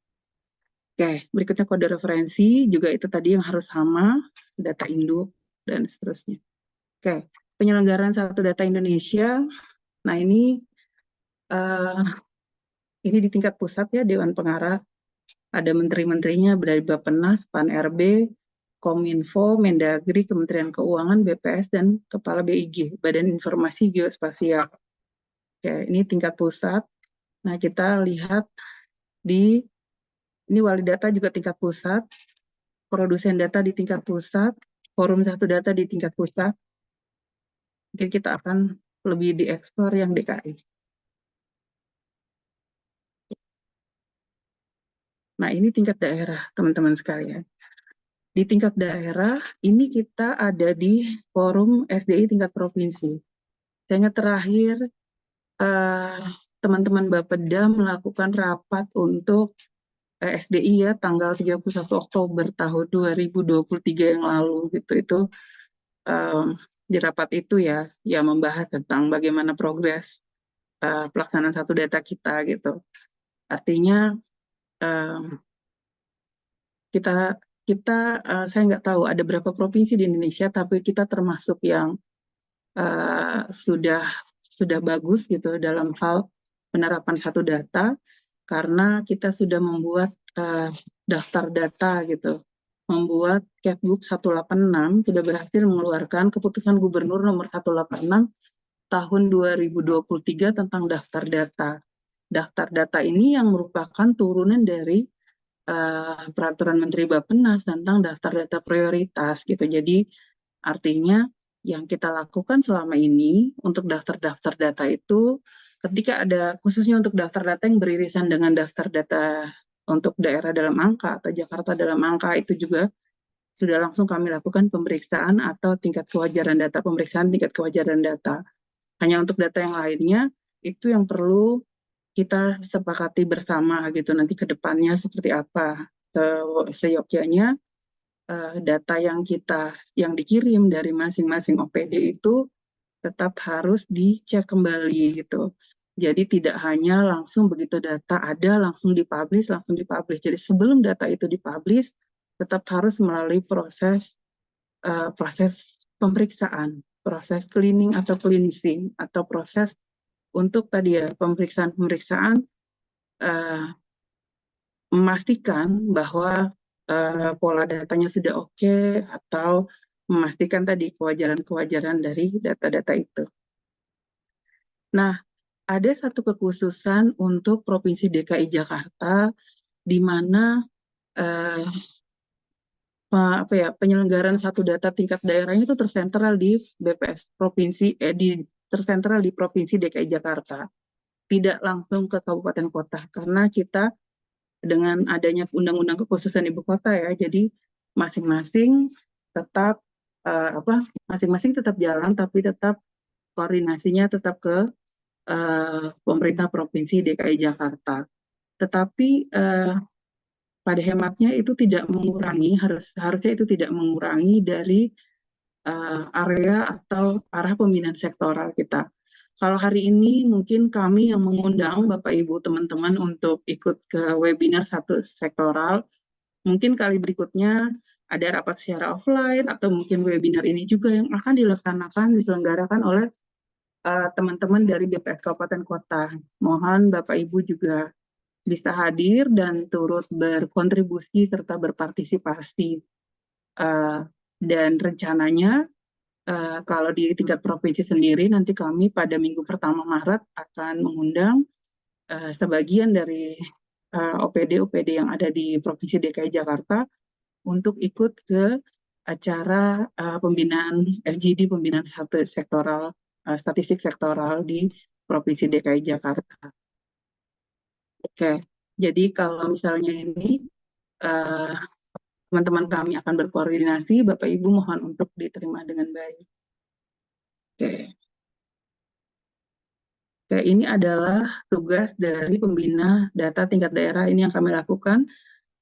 Oke, berikutnya kode referensi juga itu tadi yang harus sama, data induk dan seterusnya. Oke, penyelenggaraan Satu Data Indonesia. Nah ini di tingkat pusat ya, Dewan Pengarah. Ada menteri-menterinya dari Bappenas, Pan-RB, Kominfo, Mendagri, Kementerian Keuangan, BPS, dan Kepala BIG, Badan Informasi Geospasial. Oke, ini tingkat pusat. Nah kita lihat ini wali data juga tingkat pusat, produsen data di tingkat pusat, forum Satu Data di tingkat pusat. Mungkin kita akan lebih dieksplor yang DKI. Nah, ini tingkat daerah, teman-teman sekalian. Di tingkat daerah, ini kita ada di forum SDI tingkat provinsi. Saya ingat terakhir teman-teman Bapeda melakukan rapat untuk SDI ya tanggal 31 Oktober tahun 2023 yang lalu gitu. Itu di rapat itu ya membahas tentang bagaimana progres pelaksanaan satu data kita gitu. Artinya saya nggak tahu ada berapa provinsi di Indonesia, tapi kita termasuk yang sudah bagus gitu dalam hal penerapan satu data, karena kita sudah membuat daftar data gitu, membuat Kepgub 186 sudah berhasil mengeluarkan keputusan Gubernur nomor 186 tahun 2023 tentang daftar data. Daftar data ini yang merupakan turunan dari peraturan Menteri Bappenas tentang daftar data prioritas gitu. Jadi artinya yang kita lakukan selama ini untuk daftar-daftar data itu, ketika ada khususnya untuk daftar data yang beririsan dengan daftar data untuk daerah dalam angka atau Jakarta dalam angka, itu juga sudah langsung kami lakukan pemeriksaan atau tingkat kewajaran data, pemeriksaan tingkat kewajaran data. Hanya untuk data yang lainnya itu yang perlu kita sepakati bersama gitu, nanti ke depannya seperti apa. Seyogyanya data yang dikirim dari masing-masing OPD itu tetap harus dicek kembali gitu. Jadi tidak hanya langsung begitu data ada langsung dipublish. Jadi sebelum data itu dipublish tetap harus melalui proses pemeriksaan, proses cleaning atau cleansing, atau proses untuk tadi ya pemeriksaan memastikan bahwa pola datanya sudah oke, atau memastikan tadi kewajaran-kewajaran dari data-data itu. Nah, ada satu kekhususan untuk Provinsi DKI Jakarta di mana penyelenggaraan satu data tingkat daerahnya itu tersentral di BPS provinsi tersentral di Provinsi DKI Jakarta, tidak langsung ke kabupaten kota, karena kita dengan adanya undang-undang kekhususan ibu kota ya, jadi masing-masing tetap masing-masing tetap jalan, tapi tetap koordinasinya tetap ke pemerintah provinsi DKI Jakarta. Tetapi pada hematnya itu tidak mengurangi, harusnya itu tidak mengurangi dari area atau arah pembinaan sektoral kita. Kalau hari ini mungkin kami yang mengundang Bapak Ibu teman-teman untuk ikut ke webinar satu sektoral, mungkin kali berikutnya ada rapat secara offline atau mungkin webinar ini juga yang akan diselenggarakan oleh teman-teman dari BPS Kabupaten Kota. Mohon Bapak Ibu juga bisa hadir dan turut berkontribusi serta berpartisipasi. Dan rencananya kalau di tingkat provinsi sendiri, nanti kami pada minggu pertama Maret akan mengundang sebagian dari OPD-OPD yang ada di Provinsi DKI Jakarta untuk ikut ke acara pembinaan FGD, pembinaan sektoral, statistik sektoral di Provinsi DKI Jakarta. Oke, jadi kalau misalnya ini teman-teman kami akan berkoordinasi, Bapak Ibu mohon untuk diterima dengan baik. Oke, ini adalah tugas dari pembina data tingkat daerah ini yang kami lakukan,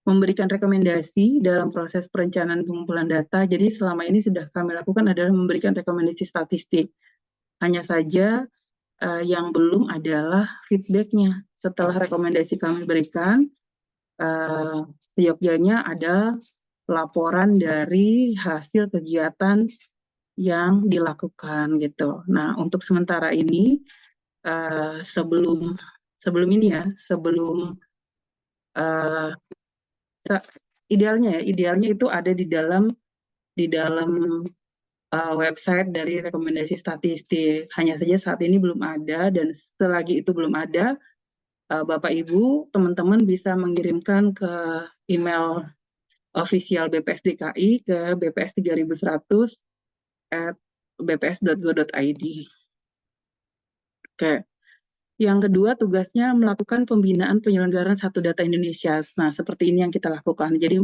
memberikan rekomendasi dalam proses perencanaan pengumpulan data. Jadi selama ini sudah kami lakukan adalah memberikan rekomendasi statistik. Hanya saja yang belum adalah feedback-nya. Setelah rekomendasi kami berikan, seyogyanya ada laporan dari hasil kegiatan yang dilakukan gitu. Nah, untuk sementara ini sebelum idealnya itu ada di dalam website dari rekomendasi statistik. Hanya saja saat ini belum ada, dan selagi itu belum ada, Bapak Ibu teman-teman bisa mengirimkan ke email official BPS DKI ke bps3100@bps.go.id. Oke. Yang kedua, tugasnya melakukan pembinaan penyelenggaraan satu data Indonesia. Nah, seperti ini yang kita lakukan. Jadi,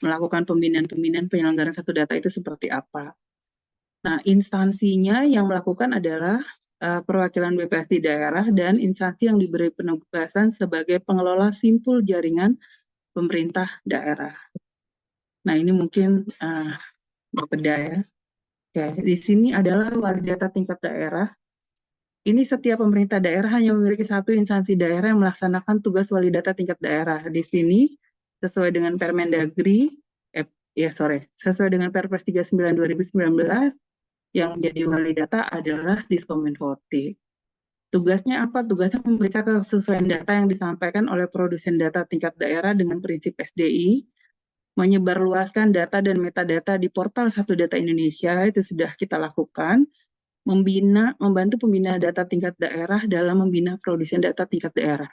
melakukan pembinaan penyelenggaraan satu data itu seperti apa. Nah, instansinya yang melakukan adalah perwakilan BPS di daerah, dan instansi yang diberi penugasan sebagai pengelola simpul jaringan pemerintah daerah. Nah, ini mungkin Bapeda ya. Oke, di sini adalah wali data tingkat daerah. Ini setiap pemerintah daerah hanya memiliki satu instansi daerah yang melaksanakan tugas wali data tingkat daerah. Di sini sesuai dengan Permendagri, sesuai dengan Perpres 39 2019, yang menjadi wali data adalah Diskominfo. Tugasnya apa? Tugasnya memeriksa kesesuaian data yang disampaikan oleh produsen data tingkat daerah dengan prinsip SDI, menyebarluaskan data dan metadata di portal Satu Data Indonesia, itu sudah kita lakukan, membantu pembina data tingkat daerah dalam membina produsen data tingkat daerah.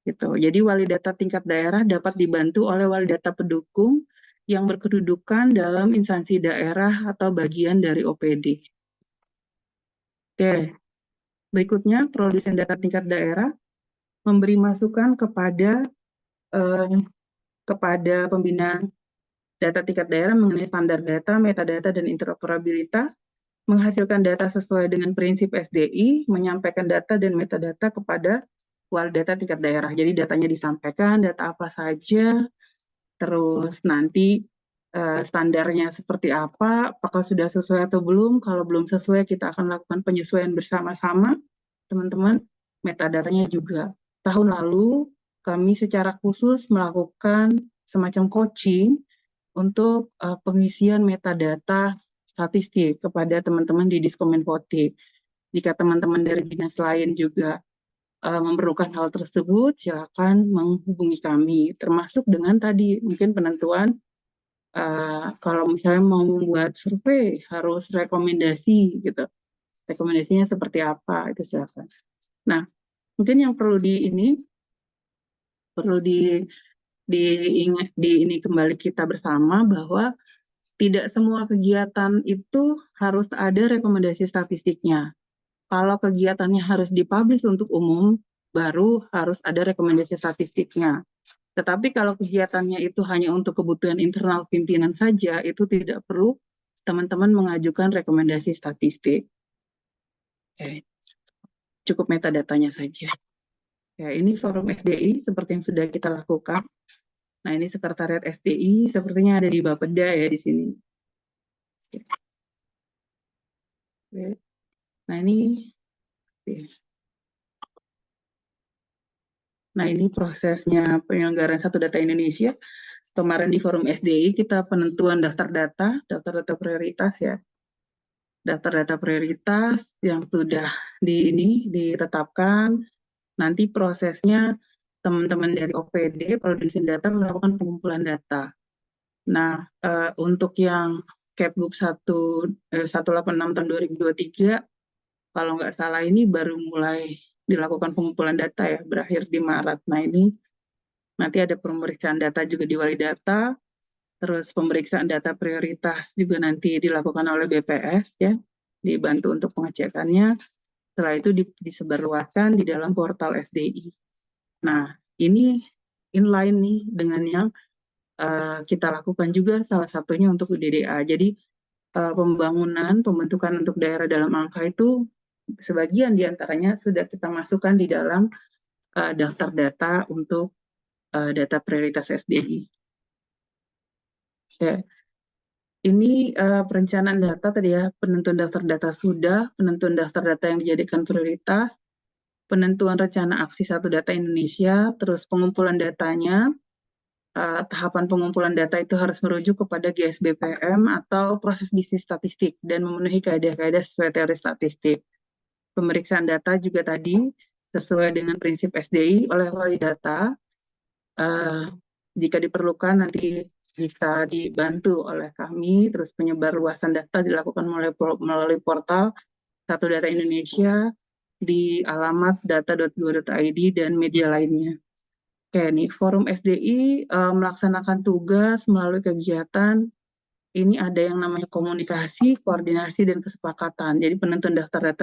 Gitu. Jadi wali data tingkat daerah dapat dibantu oleh wali data pendukung yang berkedudukan dalam instansi daerah atau bagian dari OPD. Oke, berikutnya produsen data tingkat daerah memberi masukan kepada pembina data tingkat daerah mengenai standar data, metadata, dan interoperabilitas, menghasilkan data sesuai dengan prinsip SDI, menyampaikan data dan metadata kepada wali data tingkat daerah. Jadi datanya disampaikan, data apa saja, terus nanti standarnya seperti apa, apakah sudah sesuai atau belum. Kalau belum sesuai, kita akan lakukan penyesuaian bersama-sama, teman-teman. Metadatanya juga. Tahun lalu, kami secara khusus melakukan semacam coaching untuk pengisian metadata statistik kepada teman-teman di Diskominfo. Jika teman-teman dari dinas lain juga memerlukan hal tersebut, silakan menghubungi kami, termasuk dengan tadi mungkin penentuan kalau misalnya mau membuat survei harus rekomendasi gitu. Rekomendasinya seperti apa, itu silakan. Nah, mungkin yang perlu ini kembali kita bersama bahwa tidak semua kegiatan itu harus ada rekomendasi statistiknya. Kalau kegiatannya harus dipublish untuk umum, baru harus ada rekomendasi statistiknya. Tetapi kalau kegiatannya itu hanya untuk kebutuhan internal pimpinan saja, itu tidak perlu teman-teman mengajukan rekomendasi statistik. Oke. Cukup metadatanya saja. Ya, ini forum SDI seperti yang sudah kita lakukan. Nah, ini sekretariat SDI sepertinya ada di Bapeda ya di sini. Oke. Nah, ini prosesnya penyelenggaraan Satu Data Indonesia. Kemarin di forum SDI kita penentuan daftar data prioritas ya. Daftar data prioritas yang sudah ditetapkan. Nanti prosesnya teman-teman dari OPD, produsen data, melakukan pengumpulan data. Nah, untuk yang Kepgub 186 tahun 2023, kalau nggak salah ini baru mulai dilakukan pengumpulan data ya, berakhir di Maret. Nah, ini nanti ada pemeriksaan data juga di wali data, terus pemeriksaan data prioritas juga nanti dilakukan oleh BPS ya, dibantu untuk pengecekannya. Setelah itu disebarluaskan di dalam portal SDI. Nah, ini inline nih dengan yang kita lakukan juga salah satunya untuk DDA. Jadi pembentukan untuk daerah dalam angka itu sebagian diantaranya sudah kita masukkan di dalam daftar data untuk data prioritas SDI. Oke. Ini perencanaan data tadi ya, penentuan daftar data sudah, penentuan daftar data yang dijadikan prioritas, penentuan rencana aksi Satu Data Indonesia, terus pengumpulan datanya. Tahapan pengumpulan data itu harus merujuk kepada GSBPM atau proses bisnis statistik dan memenuhi kaidah-kaidah sesuai teori statistik. Pemeriksaan data juga tadi sesuai dengan prinsip SDI oleh wali data. Jika diperlukan nanti bisa dibantu oleh kami, terus penyebarluasan data dilakukan melalui portal Satu Data Indonesia di alamat data.go.id dan media lainnya. Oke, nih forum SDI melaksanakan tugas melalui kegiatan. Ini ada yang namanya komunikasi, koordinasi, dan kesepakatan. Jadi penentuan daftar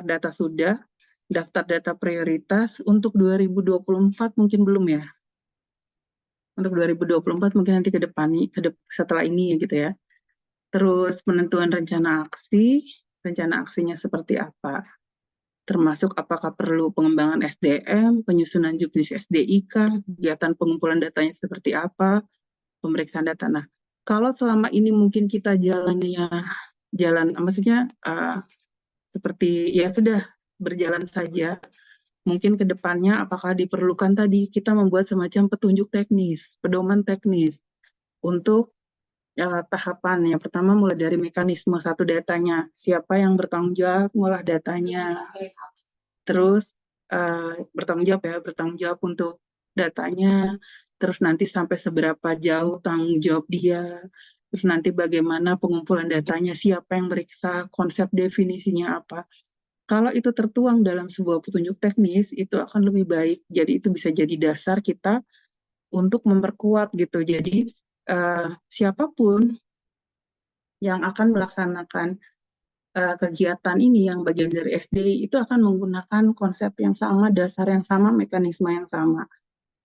data sudah, daftar data prioritas untuk 2024 mungkin belum ya. Untuk 2024 mungkin nanti setelah ini gitu ya. Terus penentuan rencana aksi, rencana aksinya seperti apa, termasuk apakah perlu pengembangan SDM, penyusunan juknis SDIK, kegiatan pengumpulan datanya seperti apa, pemeriksaan data. Nah, kalau selama ini mungkin kita maksudnya seperti ya sudah berjalan saja, mungkin ke depannya apakah diperlukan tadi kita membuat semacam petunjuk teknis, pedoman teknis untuk tahapan. Yang pertama mulai dari mekanisme satu datanya, siapa yang bertanggung jawab ngolah datanya, terus bertanggung jawab untuk datanya, terus nanti sampai seberapa jauh tanggung jawab dia, terus nanti bagaimana pengumpulan datanya, siapa yang meriksa, konsep definisinya apa. Kalau itu tertuang dalam sebuah petunjuk teknis, itu akan lebih baik. Jadi itu bisa jadi dasar kita untuk memperkuat gitu. Jadi siapapun yang akan melaksanakan kegiatan ini yang bagian dari SDI itu akan menggunakan konsep yang sama, dasar yang sama, mekanisme yang sama.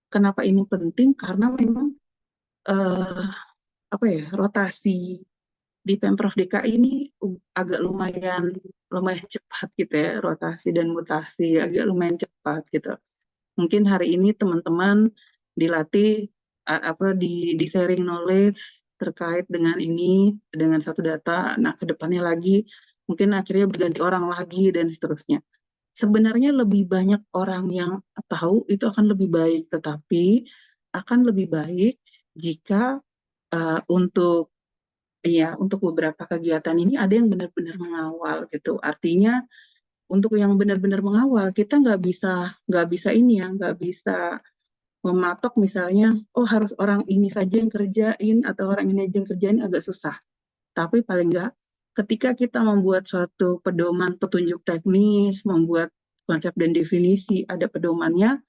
Kenapa ini penting? Karena memang rotasi di Pemprov DKI ini agak lumayan cepat gitu ya, rotasi dan mutasi agak lumayan cepat gitu. Mungkin hari ini teman-teman dilatih di sharing knowledge terkait dengan ini, dengan satu data. Nah, kedepannya lagi mungkin akhirnya berganti orang lagi dan seterusnya. Sebenarnya lebih banyak orang yang tahu itu akan lebih baik, tetapi akan lebih baik jika untuk beberapa kegiatan ini ada yang benar-benar mengawal gitu. Artinya untuk yang benar-benar mengawal kita nggak bisa mematok misalnya, oh harus orang ini saja yang kerjain atau orang ini aja yang kerjain, agak susah. Tapi paling nggak ketika kita membuat suatu pedoman petunjuk teknis, membuat konsep dan definisi, ada pedomannya,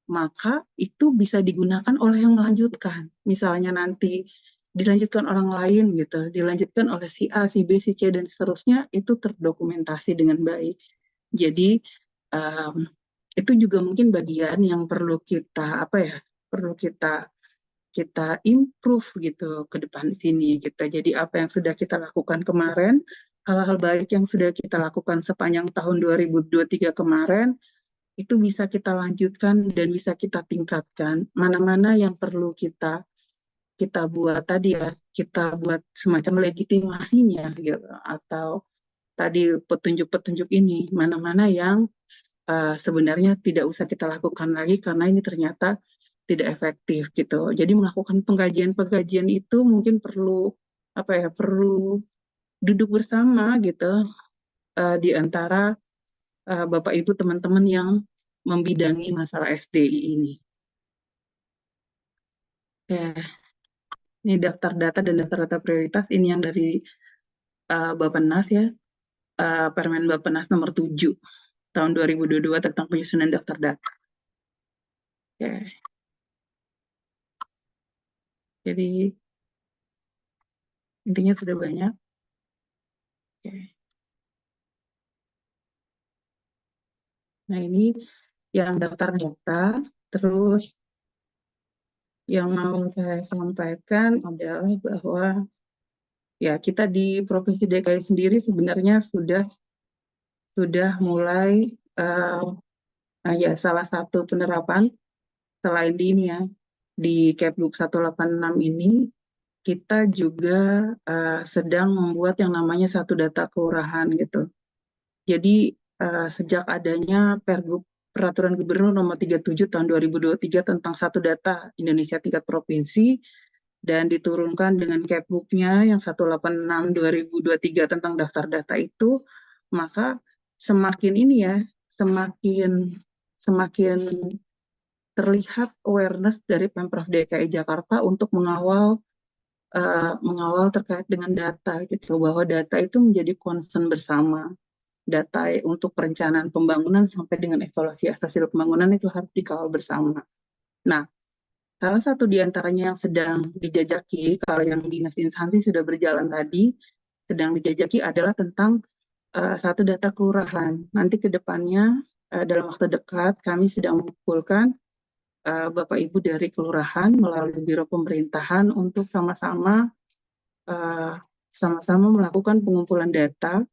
maka itu bisa digunakan oleh yang melanjutkan. Misalnya nanti dilanjutkan orang lain gitu, dilanjutkan oleh si A, si B, si C, dan seterusnya, itu terdokumentasi dengan baik. Jadi itu juga mungkin bagian yang perlu kita improve gitu ke depan sini gitu. Jadi apa yang sudah kita lakukan kemarin, hal-hal baik yang sudah kita lakukan sepanjang tahun 2023 kemarin, itu bisa kita lanjutkan dan bisa kita tingkatkan. Mana-mana yang perlu kita buat tadi ya, kita buat semacam legitimasinya gitu, atau tadi petunjuk-petunjuk ini, mana-mana yang sebenarnya tidak usah kita lakukan lagi karena ini ternyata tidak efektif gitu. Jadi melakukan pengkajian itu mungkin perlu duduk bersama gitu di antara Bapak Ibu teman-teman yang membidangi masalah SDI ini. Ini daftar data dan daftar data prioritas, ini yang dari Bappenas ya, Permen Bappenas nomor 7 tahun 2022 tentang penyusunan daftar data. Jadi intinya sudah banyak. Nah, ini yang daftar data. Terus yang mau saya sampaikan adalah bahwa ya kita di Provinsi DKI sendiri sebenarnya sudah mulai salah satu penerapan selain di ini ya, di Kepgub 186 ini kita juga sedang membuat yang namanya satu data kelurahan gitu. Jadi sejak adanya Pergub Peraturan Gubernur Nomor 37 Tahun 2023 tentang satu data Indonesia tingkat provinsi dan diturunkan dengan Kepgub-nya yang 186 2023 tentang daftar data itu, maka semakin terlihat awareness dari Pemprov DKI Jakarta untuk mengawal terkait dengan data gitu, bahwa data itu menjadi concern bersama. Data untuk perencanaan pembangunan sampai dengan evaluasi hasil pembangunan itu harus dikawal bersama. Nah, salah satu di antaranya yang sedang dijajaki, kalau yang dinas instansi sudah berjalan tadi, sedang dijajaki adalah tentang satu data kelurahan. Nanti ke depannya dalam waktu dekat kami sedang mengumpulkan Bapak Ibu dari kelurahan melalui Biro Pemerintahan untuk sama-sama melakukan pengumpulan data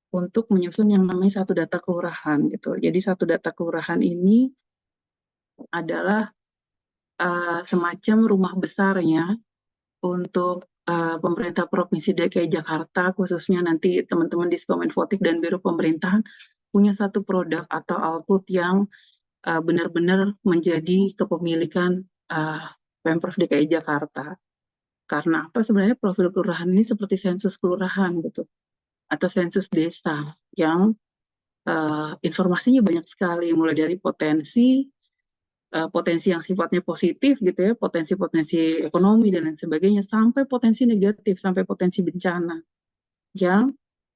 untuk menyusun yang namanya satu data kelurahan gitu. Jadi satu data kelurahan ini adalah semacam rumah besarnya untuk pemerintah Provinsi DKI Jakarta, khususnya nanti teman-teman di Kominfotik dan Biro Pemerintahan punya satu produk atau output yang benar-benar menjadi kepemilikan Pemprov DKI Jakarta. Karena apa? Sebenarnya profil kelurahan ini seperti sensus kelurahan gitu, atau sensus desa yang informasinya banyak sekali, mulai dari potensi yang sifatnya positif gitu ya, potensi-potensi ekonomi dan lain sebagainya, sampai potensi negatif, sampai potensi bencana yang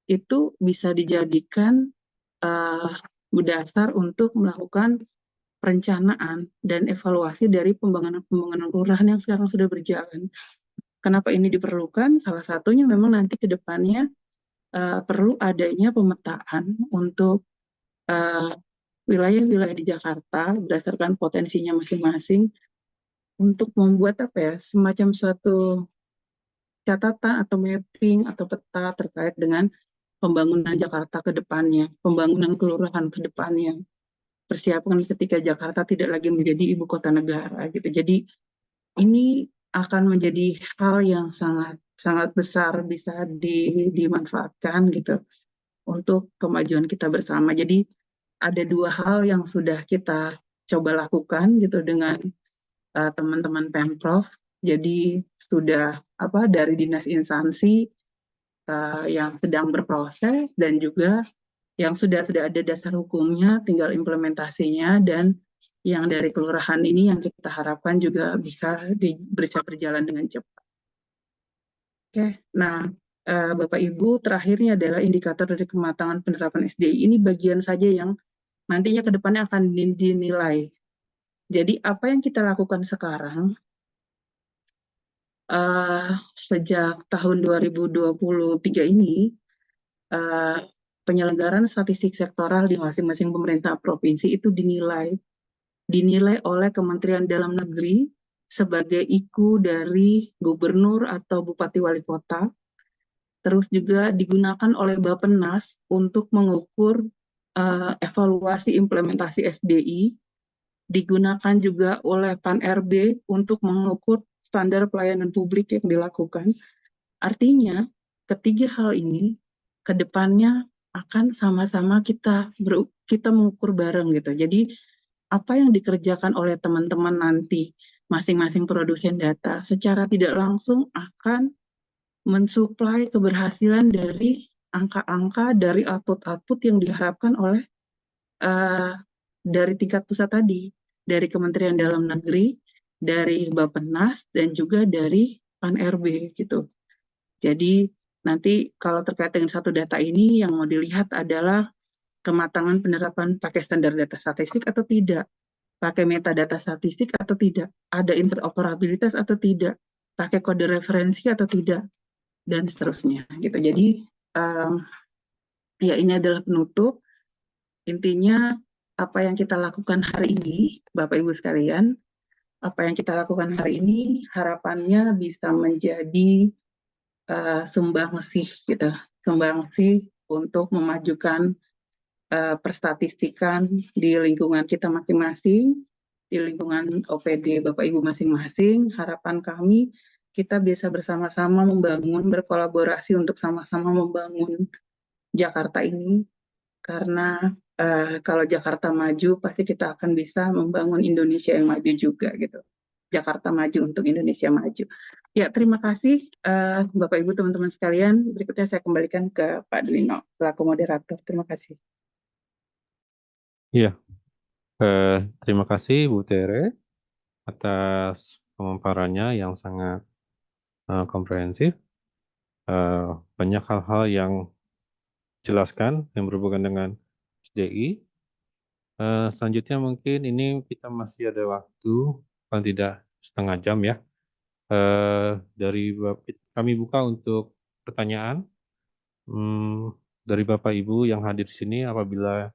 itu bisa dijadikan berdasar untuk melakukan perencanaan dan evaluasi dari pembangunan kelurahan yang sekarang sudah berjalan. Kenapa ini diperlukan? Salah satunya memang nanti ke depannya perlu adanya pemetaan untuk wilayah-wilayah di Jakarta berdasarkan potensinya masing-masing untuk membuat semacam suatu catatan atau mapping atau peta terkait dengan pembangunan Jakarta ke depannya, pembangunan kelurahan ke depannya, persiapan ketika Jakarta tidak lagi menjadi ibu kota negara gitu. Jadi ini akan menjadi hal yang sangat besar bisa dimanfaatkan gitu untuk kemajuan kita bersama. Jadi ada dua hal yang sudah kita coba lakukan gitu dengan teman-teman Pemprov. Jadi sudah dari dinas instansi yang sedang berproses dan juga yang sudah ada dasar hukumnya, tinggal implementasinya, dan yang dari kelurahan ini yang kita harapkan juga bisa berjalan dengan cepat. Oke, nah Bapak Ibu, terakhirnya adalah indikator dari kematangan penerapan SDI. Ini bagian saja yang nantinya ke depannya akan dinilai. Jadi apa yang kita lakukan sekarang sejak tahun 2023 ini, penyelenggaraan statistik sektoral di masing-masing pemerintah provinsi itu dinilai oleh Kementerian Dalam Negeri sebagai IKU dari gubernur atau bupati wali kota, terus juga digunakan oleh Bappenas untuk mengukur evaluasi implementasi SDI, digunakan juga oleh Pan-RB untuk mengukur standar pelayanan publik yang dilakukan. Artinya, ketiga hal ini ke depannya akan sama-sama kita mengukur bareng gitu. Jadi, apa yang dikerjakan oleh teman-teman nanti masing-masing produsen data secara tidak langsung akan mensuplai keberhasilan dari angka-angka dari output-output yang diharapkan oleh dari tingkat pusat tadi, dari Kementerian Dalam Negeri, dari Bappenas, dan juga dari Pan-RB gitu. Jadi nanti kalau terkait dengan satu data ini yang mau dilihat adalah kematangan penerapan pakai standar data statistik atau tidak, pakai metadata statistik atau tidak, ada interoperabilitas atau tidak, pakai kode referensi atau tidak, dan seterusnya gitu. Jadi ya ini adalah penutup. Intinya apa yang kita lakukan hari ini, Bapak Ibu sekalian, apa yang kita lakukan hari ini harapannya bisa menjadi sumbangsih gitu, sumbangsih untuk memajukan perstatistikan di lingkungan kita masing-masing, di lingkungan OPD Bapak Ibu masing-masing. Harapan kami kita bisa bersama-sama membangun, berkolaborasi untuk sama-sama membangun Jakarta ini, karena kalau Jakarta maju pasti kita akan bisa membangun Indonesia yang maju juga gitu. Jakarta maju untuk Indonesia maju. Ya, terima kasih Bapak Ibu teman-teman sekalian. Berikutnya saya kembalikan ke Pak Dwino selaku moderator. Terima kasih. Iya, terima kasih Bu Tere atas pemaparannya yang sangat komprehensif. Banyak hal-hal yang jelaskan yang berhubungan dengan SDI. Selanjutnya mungkin ini kita masih ada waktu, paling tidak setengah jam ya. Kami buka untuk pertanyaan dari Bapak Ibu yang hadir di sini. Apabila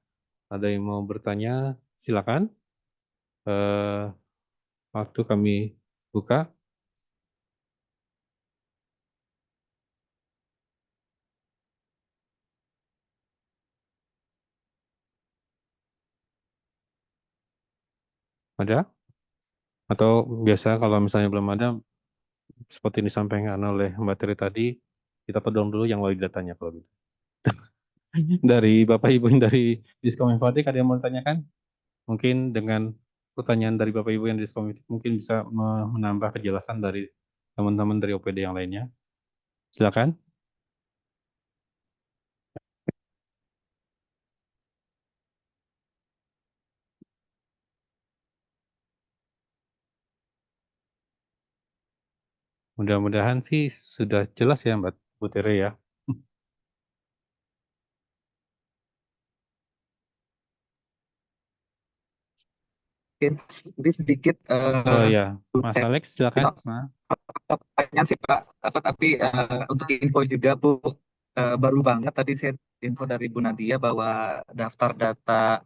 ada yang mau bertanya, silakan. Waktu kami buka. Ada? Atau biasa kalau misalnya belum ada, seperti disampaikan oleh Mbak Teri tadi, kita pedong dulu yang wali datanya kalau gitu. Dari Bapak Ibu yang dari Diskominfotik, ada yang mau ditanyakan? Mungkin dengan pertanyaan dari Bapak Ibu yang di Diskominfotik mungkin bisa menambah kejelasan dari teman-teman dari OPD yang lainnya. Silakan. Mudah-mudahan sih sudah jelas ya Mbak Bu Tere ya. Mungkin sedikit Oh ya, Mas Alex silakan. Nah, pertanyaan sih Pak, tapi untuk info juga Bu, baru banget tadi saya info dari Bu Nadia bahwa daftar data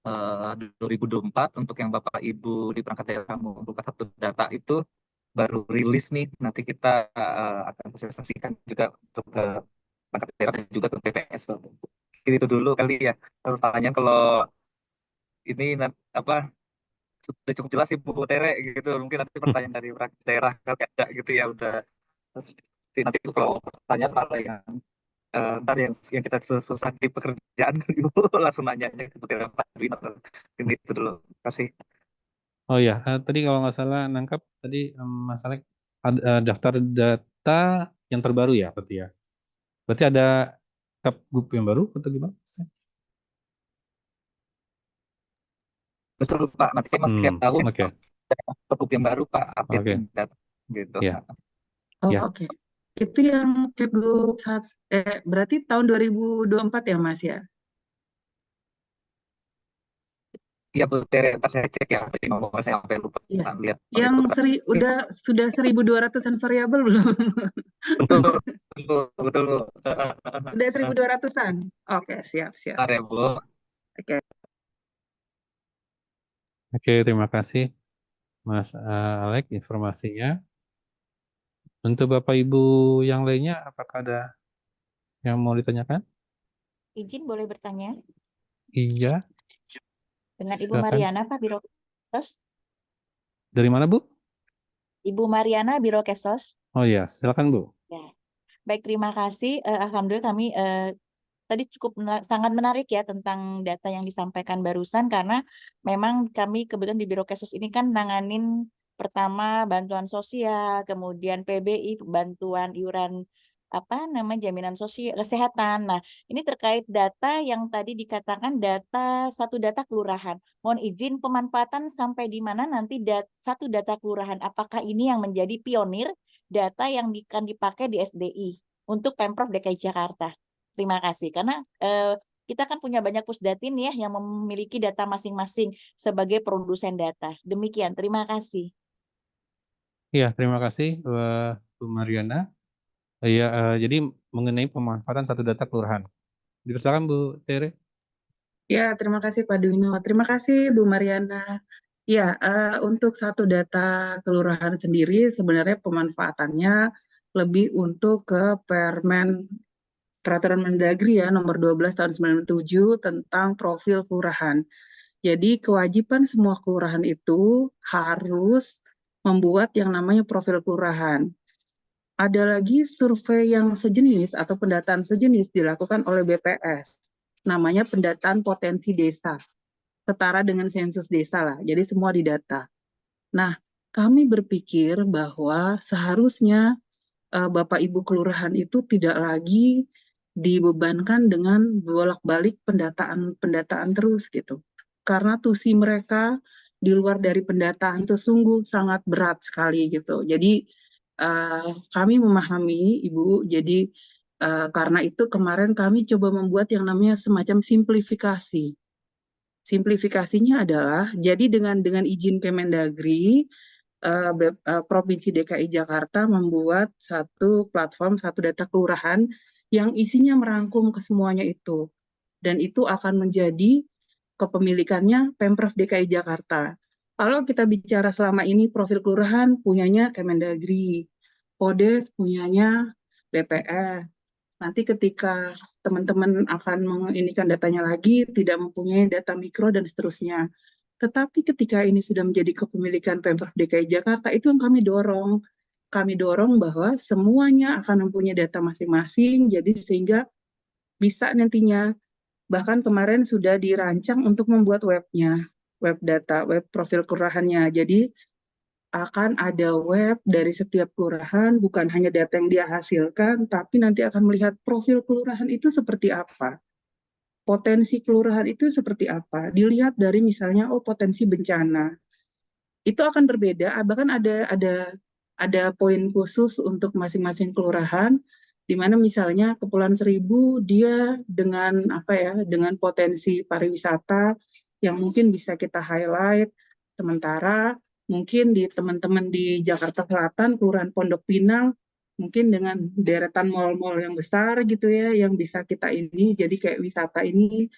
2024 untuk yang Bapak Ibu di perangkat daerah membuka satu data itu baru rilis nih. Nanti kita akan sosialisasikan juga untuk ke perangkat daerah dan juga ke TPS. Mungkin itu dulu kali ya. Pertanyaan kalau ini apa sudah cukup jelas sih Bu Tere gitu. Mungkin nanti pertanyaan dari perangkat daerah kalau ada gitu ya udah. Nanti kalau pertanyaan apa yang ntar yang kita susah di pekerjaan Ibu langsung nanyanya ke Bu Tere Pak Dwi. Ini itu dulu. Terima kasih. oh ya, tadi kalau nggak salah nangkap tadi Mas Alex ada daftar data yang terbaru ya, berarti ya. Berarti ada Kapgup yang baru atau gimana? Betul Pak, nanti kan setiap tahun Oke, ada buku yang baru Pak, update oke, data gitu. ya, Oh, ya, oke. Itu yang Kepgub berarti tahun 2024 ya, Mas ya? Iya Bu Tere, ntar saya cek ya, tadi ngomong saya sampai lupa Iya. lihat. Yang sudah 1.200-an variabel belum? Betul, betul, betul Bu. Udah 1.200-an. Oke, siap. Bentar ya Bu. Oke. oke, terima kasih Mas Alex informasinya. Untuk Bapak Ibu yang lainnya, apakah ada yang mau ditanyakan? Izin boleh bertanya Iya, dengan Ibu silakan. Mariana, Pak Biro Kesos. Dari mana Bu? Ibu Mariana, Biro Kesos. Oh iya, silakan Bu. Ya. Baik, terima kasih. Alhamdulillah kami tadi cukup sangat menarik ya tentang data yang disampaikan barusan karena memang kami kebetulan di Biro Kesos ini kan nanganin pertama bantuan sosial, kemudian PBI, bantuan iuran jaminan sosial kesehatan. Nah, ini terkait data yang tadi dikatakan satu data kelurahan. Mohon izin pemanfaatan sampai di mana nanti satu data kelurahan. Apakah ini yang menjadi pionir data yang akan dipakai di SDI untuk Pemprov DKI Jakarta? Terima kasih. Karena kita kan punya banyak pusdatin ya yang memiliki data masing-masing sebagai produsen data. Demikian, terima kasih. Iya, terima kasih Bu Mariana. Iya, jadi mengenai pemanfaatan satu data kelurahan. Dipersilakan Bu Tere. Ya, terima kasih Pak Duino. Terima kasih Bu Mariana. Ya, untuk satu data kelurahan sendiri sebenarnya pemanfaatannya lebih untuk ke Peraturan Mendagri ya nomor 12 tahun 97 tentang profil kelurahan. Jadi kewajiban semua kelurahan itu harus membuat yang namanya profil kelurahan. Ada lagi survei yang sejenis atau pendataan sejenis dilakukan oleh BPS. Namanya pendataan potensi desa. Setara dengan sensus desa lah. Jadi semua didata. Nah, kami berpikir bahwa seharusnya Bapak Ibu kelurahan itu tidak lagi dibebankan dengan bolak-balik pendataan terus gitu. Karena tusi mereka di luar dari pendataan itu sungguh sangat berat sekali gitu. Jadi kami memahami Ibu, jadi karena itu kemarin kami coba membuat yang namanya semacam simplifikasi. Simplifikasinya adalah, jadi dengan izin Kemendagri, Provinsi DKI Jakarta membuat satu platform, satu data kelurahan yang isinya merangkum ke semuanya itu. Dan itu akan menjadi kepemilikannya Pemprov DKI Jakarta. Kalau kita bicara selama ini profil kelurahan punyanya Kemendagri, Podes punyanya BPS. Nanti ketika teman-teman akan menginikan datanya lagi, tidak mempunyai data mikro dan seterusnya. Tetapi ketika ini sudah menjadi kepemilikan Pemprov DKI Jakarta, itu yang kami dorong. Kami dorong bahwa semuanya akan mempunyai data masing-masing, jadi sehingga bisa nantinya, bahkan kemarin sudah dirancang untuk membuat webnya, web data, web profil kelurahannya. Jadi akan ada web dari setiap kelurahan, bukan hanya data yang dia hasilkan, tapi nanti akan melihat profil kelurahan itu seperti apa. Potensi kelurahan itu seperti apa? Dilihat dari misalnya, potensi bencana. Itu akan berbeda, bahkan ada poin khusus untuk masing-masing kelurahan, di mana misalnya Kepulauan Seribu dia dengan dengan potensi pariwisata yang mungkin bisa kita highlight, sementara mungkin di teman-teman di Jakarta Selatan, Kelurahan Pondok Pinang, mungkin dengan deretan mal-mal yang besar gitu ya, yang bisa kita ini, jadi kayak wisata ini,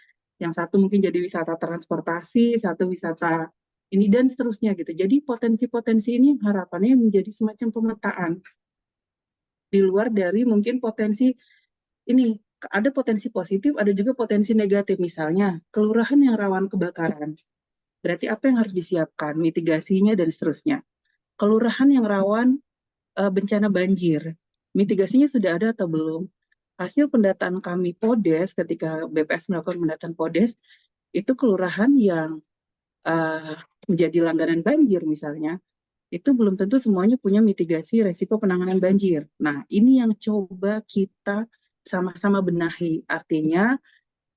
yang satu mungkin jadi wisata transportasi, satu wisata ini dan seterusnya gitu. Jadi potensi-potensi ini harapannya menjadi semacam pemetaan. Di luar dari mungkin potensi ini, ada potensi positif, ada juga potensi negatif. Misalnya, kelurahan yang rawan kebakaran. Berarti apa yang harus disiapkan, mitigasinya dan seterusnya. Kelurahan yang rawan bencana banjir, mitigasinya sudah ada atau belum? Hasil pendataan kami PODES, ketika BPS melakukan pendataan PODES, itu kelurahan yang menjadi langganan banjir misalnya, itu belum tentu semuanya punya mitigasi resiko penanganan banjir. Nah, ini yang coba kita sama-sama benahi. Artinya,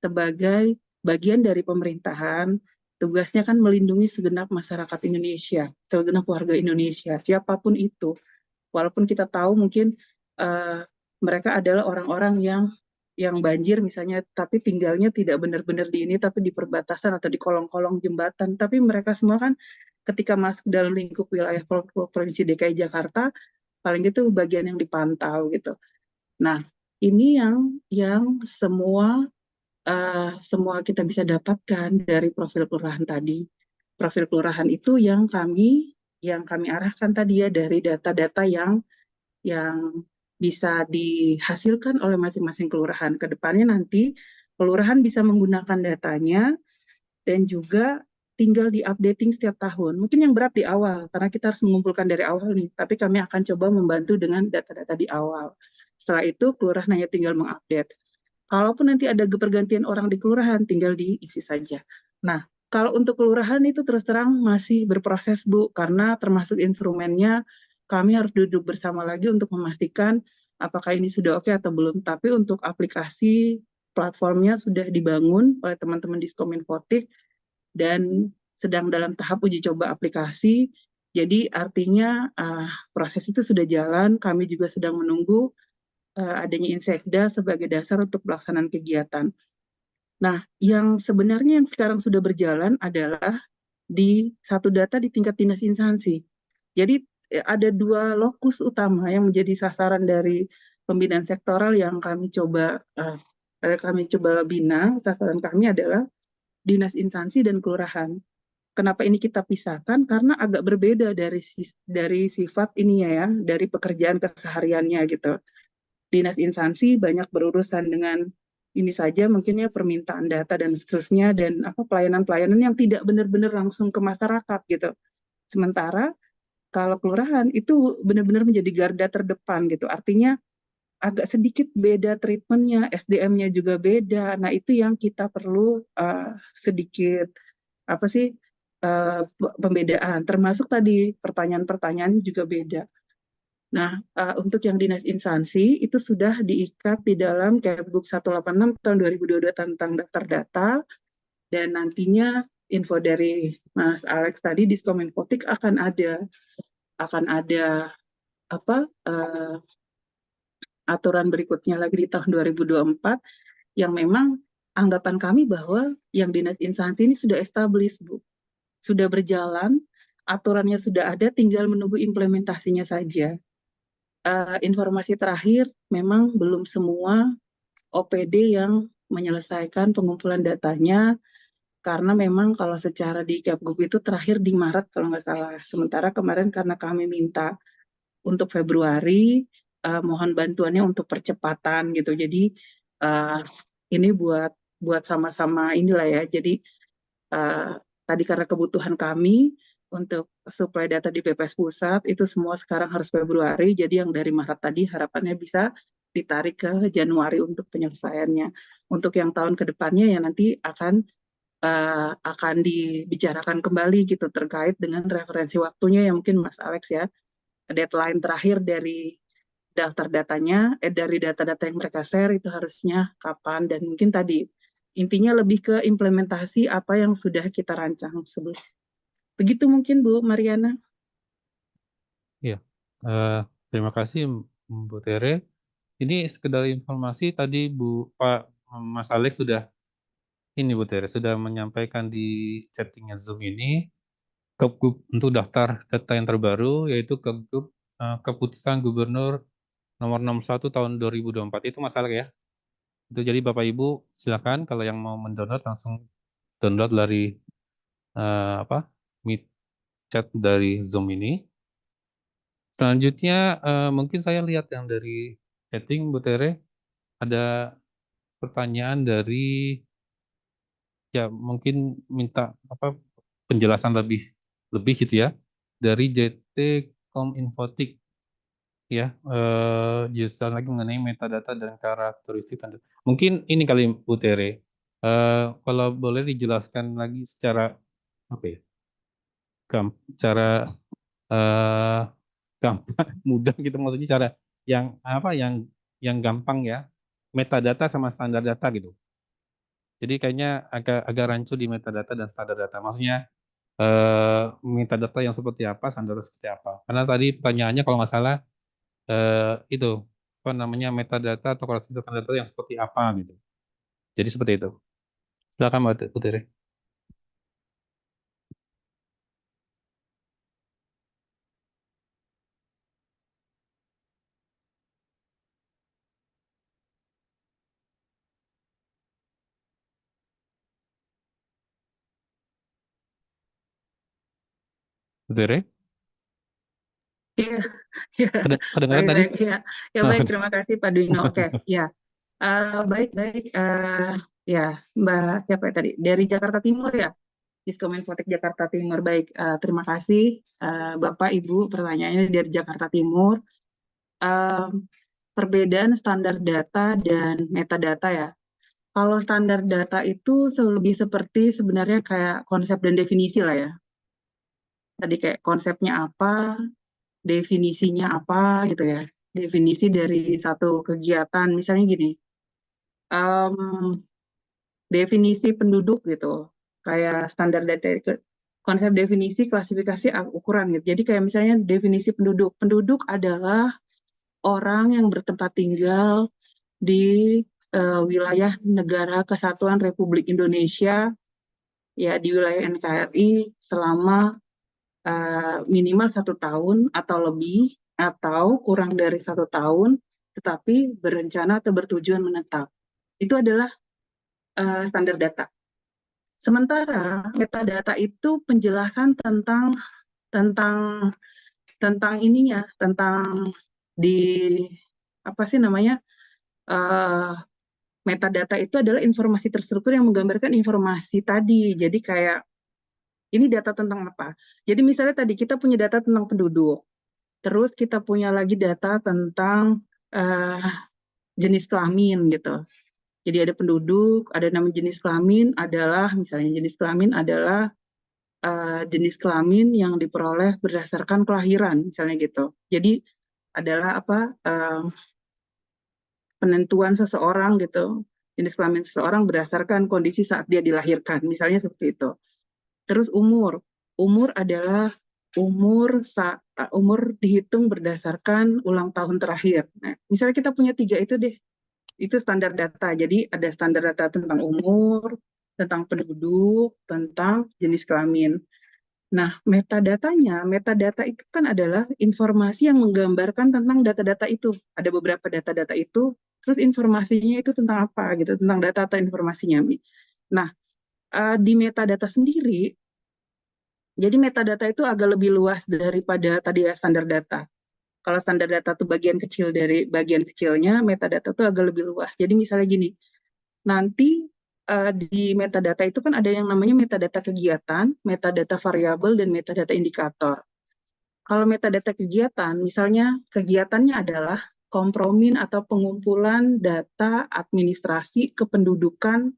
sebagai bagian dari pemerintahan, tugasnya kan melindungi segenap masyarakat Indonesia, segenap warga Indonesia, siapapun itu. Walaupun kita tahu mungkin mereka adalah orang-orang yang banjir misalnya, tapi tinggalnya tidak benar-benar di ini, tapi di perbatasan atau di kolong-kolong jembatan. Tapi mereka semua kan ketika masuk dalam lingkup wilayah Provinsi DKI Jakarta, paling gitu bagian yang dipantau gitu. Nah, ini yang semua kita bisa dapatkan dari profil kelurahan tadi. Profil kelurahan itu yang kami arahkan tadi ya, dari data-data yang bisa dihasilkan oleh masing-masing kelurahan. Ke depannya nanti kelurahan bisa menggunakan datanya dan juga tinggal di-updating setiap tahun. Mungkin yang berat di awal, karena kita harus mengumpulkan dari awal nih, tapi kami akan coba membantu dengan data-data di awal. Setelah itu, kelurahan hanya tinggal mengupdate. Kalaupun nanti ada pergantian orang di kelurahan, tinggal diisi saja. Nah, kalau untuk kelurahan itu terus terang masih berproses, Bu, karena termasuk instrumennya kami harus duduk bersama lagi untuk memastikan apakah ini sudah oke atau belum. Tapi untuk aplikasi platformnya sudah dibangun oleh teman-teman di Skominfotik dan sedang dalam tahap uji coba aplikasi. Jadi artinya proses itu sudah jalan, kami juga sedang menunggu adanya Insekda sebagai dasar untuk pelaksanaan kegiatan. Nah, yang sebenarnya yang sekarang sudah berjalan adalah di satu data di tingkat dinas instansi. Jadi ada dua lokus utama yang menjadi sasaran dari pembinaan sektoral yang kami coba bina. Sasaran kami adalah dinas instansi dan kelurahan. Kenapa ini kita pisahkan? Karena agak berbeda dari sifat ininya ya, dari pekerjaan kesehariannya gitu. Dinas instansi banyak berurusan dengan ini saja mungkin ya, permintaan data dan seterusnya, dan pelayanan-pelayanan yang tidak benar-benar langsung ke masyarakat gitu. Sementara kalau kelurahan itu benar-benar menjadi garda terdepan gitu. Artinya agak sedikit beda treatmentnya, SDM-nya juga beda. Nah, itu yang kita perlu sedikit pembedaan. Termasuk tadi pertanyaan-pertanyaan juga beda. Nah, untuk yang dinas instansi itu sudah diikat di dalam Kepgub 186 tahun 2022 tentang daftar data, dan nantinya info dari Mas Alex tadi di Skominfotik akan ada aturan berikutnya lagi di tahun 2024 yang memang anggapan kami bahwa yang dinas instansi ini sudah established, Bu. Sudah berjalan, aturannya sudah ada, tinggal menunggu implementasinya saja. Informasi terakhir, memang belum semua OPD yang menyelesaikan pengumpulan datanya, karena memang kalau secara di Kepgub itu terakhir di Maret kalau nggak salah. Sementara kemarin karena kami minta untuk Februari, mohon bantuannya untuk percepatan gitu. Jadi ini buat sama-sama inilah ya. Jadi tadi karena kebutuhan kami untuk suplai data di BPS Pusat itu semua sekarang harus Februari, jadi yang dari Maret tadi harapannya bisa ditarik ke Januari untuk penyelesaiannya. Untuk yang tahun ke depannya ya nanti akan dibicarakan kembali gitu terkait dengan referensi waktunya yang mungkin Mas Alex ya, deadline terakhir dari daftar datanya, dari data-data yang mereka share itu harusnya kapan, dan mungkin tadi intinya lebih ke implementasi apa yang sudah kita rancang sebelumnya. Begitu mungkin Bu Mariana. Iya, terima kasih Bu Tere. Ini sekedar informasi tadi Pak Mas Alex sudah Bu Tere sudah menyampaikan di chattingnya Zoom ini untuk daftar data yang terbaru yaitu keputusan Gubernur nomor 61 tahun 2024 itu Mas Alex ya. Itu jadi Bapak Ibu silakan kalau yang mau mendownload langsung download dari Meet chat dari Zoom ini. Selanjutnya mungkin saya lihat yang dari chatting Bu Tere ada pertanyaan dari ya mungkin minta penjelasan lebih gitu ya dari JT Kominfotik ya jelaskan lagi mengenai metadata dan karakteristik tanda. Mungkin ini kali Bu Tere kalau boleh dijelaskan lagi secara cara gampang mudah gitu maksudnya cara yang yang gampang ya metadata sama standar data gitu. Jadi kayaknya agak rancu di metadata dan standar data. Maksudnya metadata yang seperti apa, standar data seperti apa. Karena tadi pertanyaannya kalau nggak salah itu metadata atau karakteristik standar data yang seperti apa gitu. Jadi seperti itu. Silakan Mbak Putri. Putri? Iya, ya, Kedengaran tadi? baik, ya, ya baik. Terima kasih Pak Duino. Oke, ya, baik. Ya, Mbak siapa ya tadi dari Jakarta Timur ya, Diskominfotik Jakarta Timur. Baik, terima kasih Bapak Ibu pertanyaannya dari Jakarta Timur. Perbedaan standar data dan metadata ya. Kalau standar data itu lebih seperti sebenarnya kayak konsep dan definisi lah ya. Tadi kayak konsepnya apa, definisinya apa gitu ya. Definisi dari satu kegiatan, misalnya gini, definisi penduduk gitu, kayak standar data, konsep definisi, klasifikasi, ukuran gitu. Jadi kayak misalnya definisi penduduk. Penduduk adalah orang yang bertempat tinggal di wilayah Negara Kesatuan Republik Indonesia, ya di wilayah NKRI selama minimal 1 tahun atau lebih, atau kurang dari 1 tahun, tetapi berencana atau bertujuan menetap. Itu adalah standar data. Sementara metadata itu penjelasan tentang ininya, tentang apa sih namanya, metadata itu adalah informasi terstruktur yang menggambarkan informasi tadi. Jadi kayak ini data tentang apa? Jadi misalnya tadi kita punya data tentang penduduk, terus kita punya lagi data tentang jenis kelamin gitu. Jadi ada penduduk, ada nama jenis kelamin adalah misalnya jenis kelamin adalah jenis kelamin yang diperoleh berdasarkan kelahiran misalnya gitu. Jadi adalah penentuan seseorang gitu, jenis kelamin seseorang berdasarkan kondisi saat dia dilahirkan, misalnya seperti itu. Terus umur adalah umur dihitung berdasarkan ulang tahun terakhir. Nah, misalnya kita punya 3 itu deh, itu standar data. Jadi ada standar data tentang umur, tentang penduduk, tentang jenis kelamin. Nah, metadata itu kan adalah informasi yang menggambarkan tentang data-data itu. Ada beberapa data-data itu, terus informasinya itu tentang apa gitu, tentang data atau informasinya. Nah, di metadata sendiri, jadi metadata itu agak lebih luas daripada tadi ya standar data. Kalau standar data itu bagian kecil dari bagian kecilnya, metadata itu agak lebih luas. Jadi misalnya gini, nanti di metadata itu kan ada yang namanya metadata kegiatan, metadata variabel, dan metadata indikator. Kalau metadata kegiatan, misalnya kegiatannya adalah kompromin atau pengumpulan data administrasi kependudukan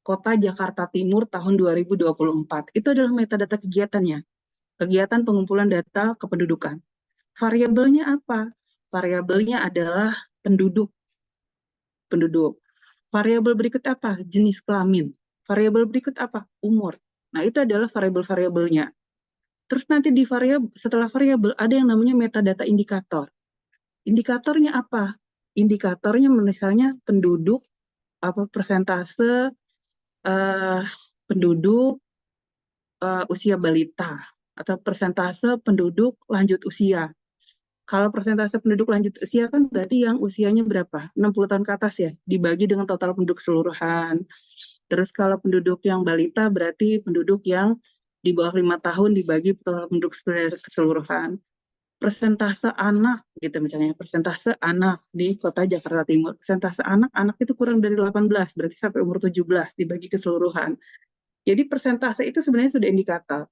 Kota Jakarta Timur tahun 2024. Itu adalah metadata kegiatannya. Kegiatan pengumpulan data kependudukan. Variabelnya apa? Variabelnya adalah penduduk. Variabel berikut apa? Jenis kelamin. Variabel berikut apa? Umur. Nah, itu adalah variabel-variabelnya. Terus nanti di setelah variabel ada yang namanya metadata indikator. Indikatornya apa? Indikatornya misalnya penduduk, persentase penduduk usia balita atau persentase penduduk lanjut usia. Kalau persentase penduduk lanjut usia kan berarti yang usianya berapa? 60 tahun ke atas ya, dibagi dengan total penduduk keseluruhan. Terus kalau penduduk yang balita berarti penduduk yang di bawah 5 tahun dibagi total penduduk keseluruhan. Persentase anak gitu misalnya, persentase anak di Kota Jakarta Timur. Persentase anak itu kurang dari 18, berarti sampai umur 17 dibagi keseluruhan. Jadi persentase itu sebenarnya sudah indikator.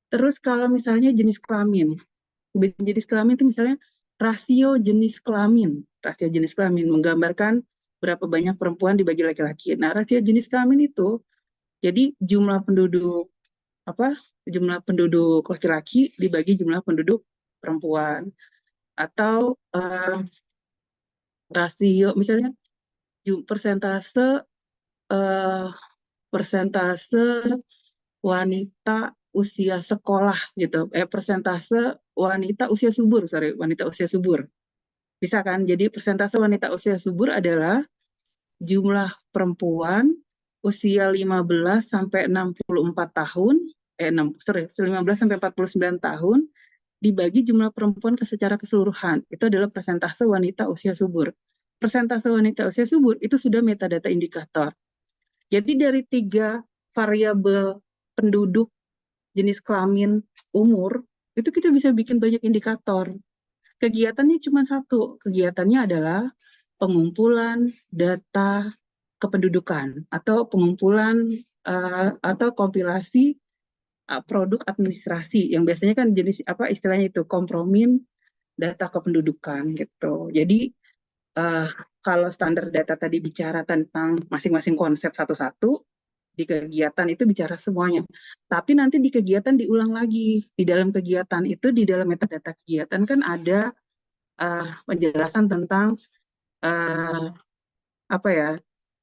Terus kalau misalnya jenis kelamin. Jenis kelamin itu misalnya rasio jenis kelamin. Rasio jenis kelamin menggambarkan berapa banyak perempuan dibagi laki-laki. Nah, rasio jenis kelamin itu jadi jumlah penduduk laki-laki dibagi jumlah penduduk perempuan. Atau rasio misalnya persentase wanita usia sekolah gitu, persentase wanita usia subur, wanita usia subur. Bisa kan? Jadi persentase wanita usia subur adalah jumlah perempuan usia 15 sampai 64 tahun, 15 sampai 49 tahun dibagi jumlah perempuan secara keseluruhan. Itu adalah persentase wanita usia subur. Persentase wanita usia subur itu sudah metadata indikator. Jadi dari 3 variabel penduduk, jenis kelamin, umur, itu kita bisa bikin banyak indikator. Kegiatannya cuma satu. Kegiatannya adalah pengumpulan data kependudukan atau pengumpulan atau kompilasi produk administrasi yang biasanya kan jenis istilahnya itu kompromin data kependudukan gitu. Jadi kalau standar data tadi bicara tentang masing-masing konsep satu-satu, di kegiatan itu bicara semuanya. Tapi nanti di kegiatan diulang lagi. Di dalam kegiatan itu, di dalam metadata kegiatan kan ada penjelasan tentang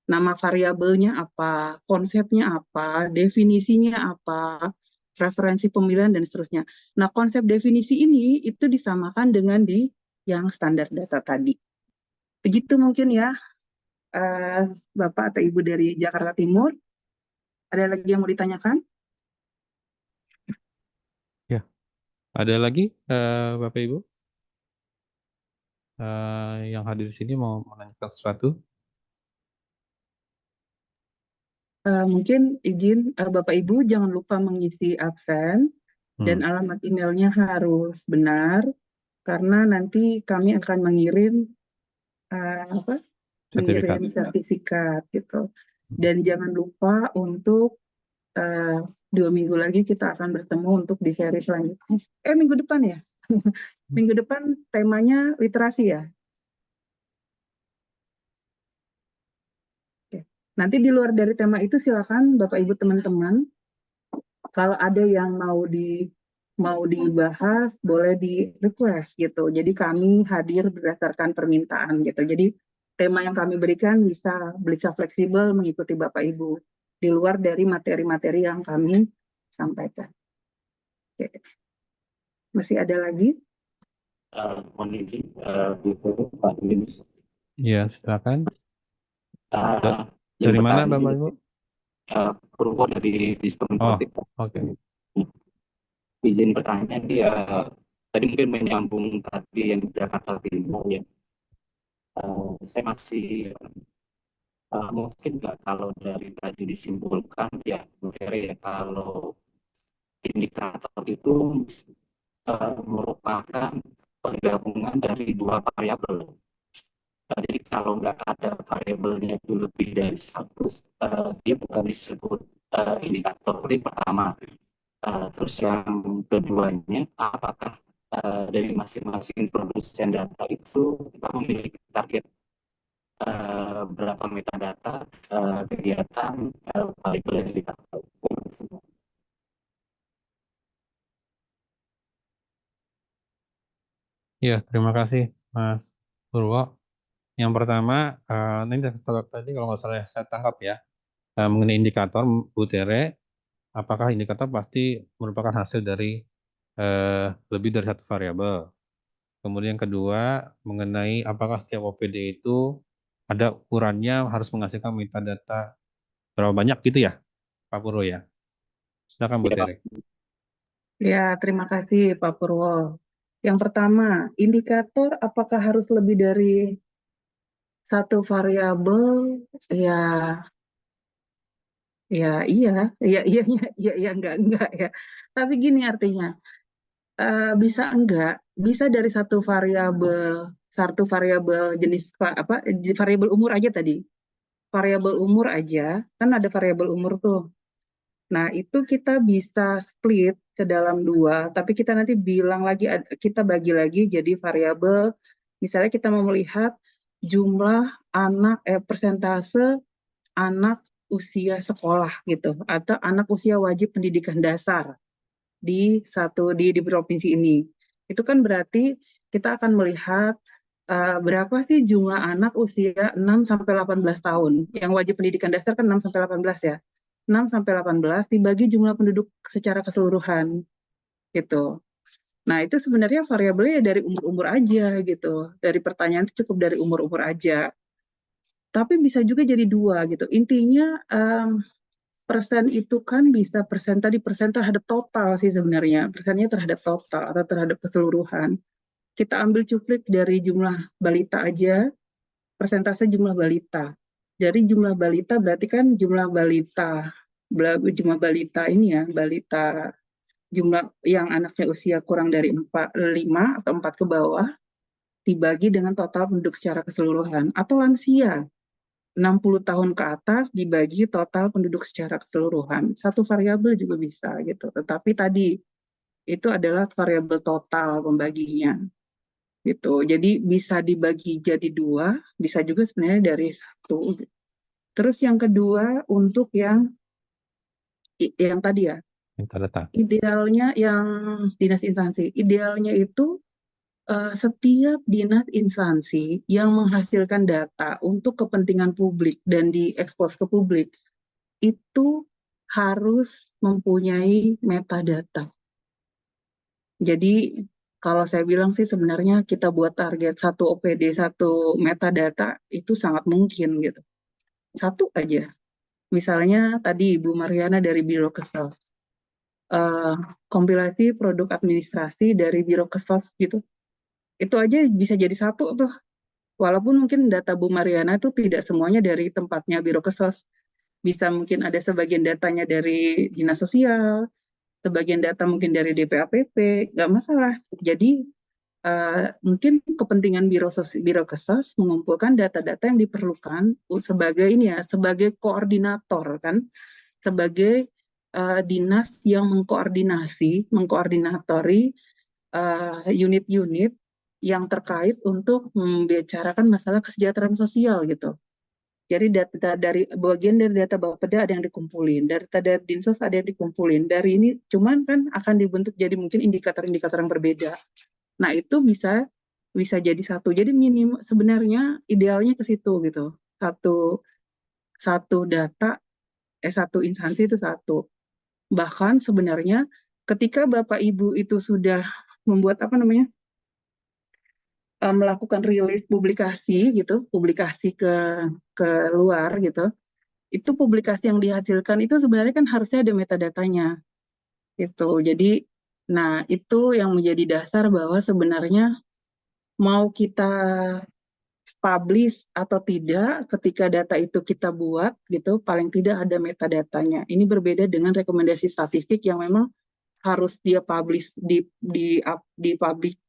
nama variabelnya apa, konsepnya apa, definisinya apa, referensi pemilihan dan seterusnya. Nah, konsep definisi ini itu disamakan dengan di yang standar data tadi. Begitu mungkin ya, Bapak atau Ibu dari Jakarta Timur. Ada lagi yang mau ditanyakan? Ya, ada lagi Bapak Ibu yang hadir di sini mau menanyakan sesuatu? Mungkin izin Bapak Ibu jangan lupa mengisi absen dan alamat emailnya harus benar karena nanti kami akan mengirim sertifikat gitu. Dan jangan lupa untuk 2 minggu lagi kita akan bertemu untuk di seri selanjutnya. Minggu depan ya? Minggu depan temanya literasi ya? Oke. Nanti di luar dari tema itu silakan Bapak Ibu teman-teman kalau ada yang mau dibahas boleh di request gitu. Jadi kami hadir berdasarkan permintaan gitu. Jadi tema yang kami berikan bisa fleksibel mengikuti Bapak Ibu di luar dari materi-materi yang kami sampaikan. Oke. Masih ada lagi? Mohon izin, Pak Yunus. Iya, silakan. Dari mana Bapak Ibu? Purwo dari Dispon Politik. Oke. Izin bertanya dia tadi mungkin menyambung tadi yang di Jakarta Timur ya. Saya masih mungkin nggak kalau dari tadi disimpulkan ya, kalau indikator itu merupakan penggabungan dari 2 variabel. Jadi kalau nggak ada variabelnya itu lebih dari satu, dia bukan disebut indikator. Ini pertama. Terus yang keduanya, apakah dari masing-masing produsen data itu kita memiliki target berapa metadata kegiatan variabel yang kita tahu. Ya, terima kasih Mas Purwo. Yang pertama, ini tadi kalau nggak salah saya tangkap ya, mengenai indikator Bu Tere, apakah indikator pasti merupakan hasil dari lebih dari satu variabel. Kemudian yang kedua, mengenai apakah setiap OPD itu ada ukurannya harus menghasilkan metadata berapa banyak gitu ya, Pak Purwo ya. Silakan Bu Ya, Pak. Tere. Ya, terima kasih Pak Purwo. Yang pertama, indikator apakah harus lebih dari satu variabel? Ya, iya, enggak ya. Tapi gini artinya, bisa enggak, bisa dari satu variabel jenis apa, variabel umur aja tadi. Variabel umur aja, kan ada variabel umur tuh. Nah, itu kita bisa split ke dalam dua, tapi kita nanti bilang lagi, kita bagi lagi jadi variabel, misalnya kita mau melihat jumlah anak, persentase anak usia sekolah gitu, atau anak usia wajib pendidikan dasar di provinsi ini. Itu kan berarti kita akan melihat berapa sih jumlah anak usia 6-18 tahun. Yang wajib pendidikan dasar kan 6-18 ya. 6-18 dibagi jumlah penduduk secara keseluruhan gitu. Nah, itu sebenarnya variabelnya dari umur-umur aja gitu. Dari pertanyaan itu cukup dari umur-umur aja. Tapi bisa juga jadi dua gitu. Intinya persen itu kan bisa persen terhadap total sih sebenarnya. Persennya terhadap total atau terhadap keseluruhan. Kita ambil cuplik dari jumlah balita aja, persentase jumlah balita. Dari jumlah balita berarti kan jumlah balita ini ya, balita jumlah yang anaknya usia kurang dari 5 atau 4 ke bawah dibagi dengan total penduduk secara keseluruhan, atau lansia 60 tahun ke atas dibagi total penduduk secara keseluruhan. Satu variabel juga bisa gitu. Tetapi tadi itu adalah variabel total pembaginya gitu. Jadi bisa dibagi jadi dua, bisa juga sebenarnya dari satu. Terus yang kedua untuk yang tadi ya, Metadata. idealnya yang dinas instansi, idealnya itu setiap dinas instansi yang menghasilkan data untuk kepentingan publik dan diekspos ke publik itu harus mempunyai metadata. Jadi kalau saya bilang sih sebenarnya kita buat target satu OPD, satu metadata itu sangat mungkin gitu. Satu aja. Misalnya tadi Ibu Mariana dari Biro Kesel. Kompilasi produk administrasi dari Biro Kesel gitu. Itu aja bisa jadi satu tuh. Walaupun mungkin data Bu Mariana itu tidak semuanya dari tempatnya Biro Kesel. Bisa mungkin ada sebagian datanya dari Dinas Sosial, sebagian data mungkin dari DPAPP, nggak masalah. Jadi mungkin kepentingan Biro Kesas mengumpulkan data-data yang diperlukan sebagai sebagai koordinator kan, sebagai dinas yang mengkoordinatori unit-unit yang terkait untuk membicarakan masalah kesejahteraan sosial gitu. Jadi data dari bagian dari data Bapeda ada yang dikumpulin, data dari Dinsos ada yang dikumpulin. Dari ini cuman kan akan dibentuk jadi mungkin indikator-indikator yang berbeda. Nah, itu bisa jadi satu. Jadi minim sebenarnya idealnya ke situ gitu. Satu data satu instansi itu satu. Bahkan sebenarnya ketika Bapak Ibu itu sudah membuat melakukan rilis publikasi gitu, publikasi ke luar gitu. Itu publikasi yang dihasilkan itu sebenarnya kan harusnya ada metadatanya gitu. Jadi nah itu yang menjadi dasar bahwa sebenarnya mau kita publish atau tidak, ketika data itu kita buat gitu, paling tidak ada metadatanya. Ini berbeda dengan rekomendasi statistik yang memang harus dia publish di publik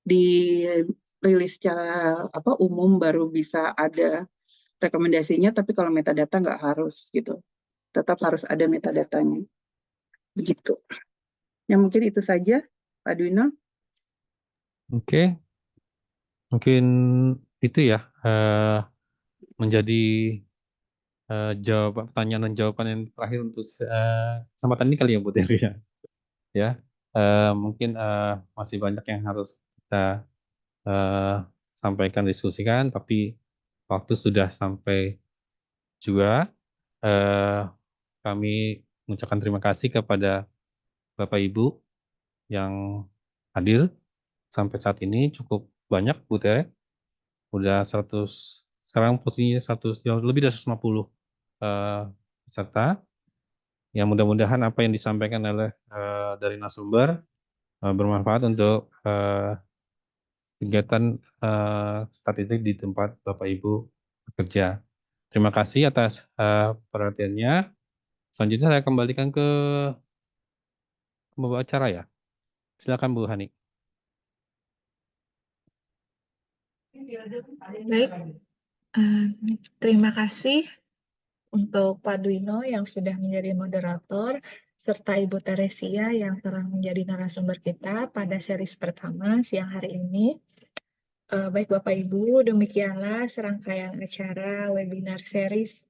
di rilis secara umum baru bisa ada rekomendasinya, tapi kalau metadata nggak harus gitu. Tetap harus ada metadatanya. Begitu. Ya mungkin itu saja, Pak Dwino. Oke, mungkin itu ya menjadi pertanyaan dan jawaban yang terakhir untuk kesempatan ini kali ya Bu Dewi ya. Ya, mungkin masih banyak yang harus kita sampaikan, diskusikan, tapi waktu sudah sampai juga. Kami mengucapkan terima kasih kepada Bapak Ibu yang hadir sampai saat ini cukup banyak Bu Tere. Udah 100, sekarang posisinya 100, lebih dari 150 peserta. Yang mudah-mudahan apa yang disampaikan oleh dari narasumber bermanfaat untuk kegiatan statistik di tempat Bapak Ibu bekerja. Terima kasih atas perhatiannya. Selanjutnya saya kembalikan ke pembawa acara ya. Silakan Bu Hani. Baik, terima kasih untuk Pak Dwino yang sudah menjadi moderator, serta Ibu Teresia yang telah menjadi narasumber kita pada series pertama siang hari ini. Baik Bapak Ibu, demikianlah serangkaian acara webinar series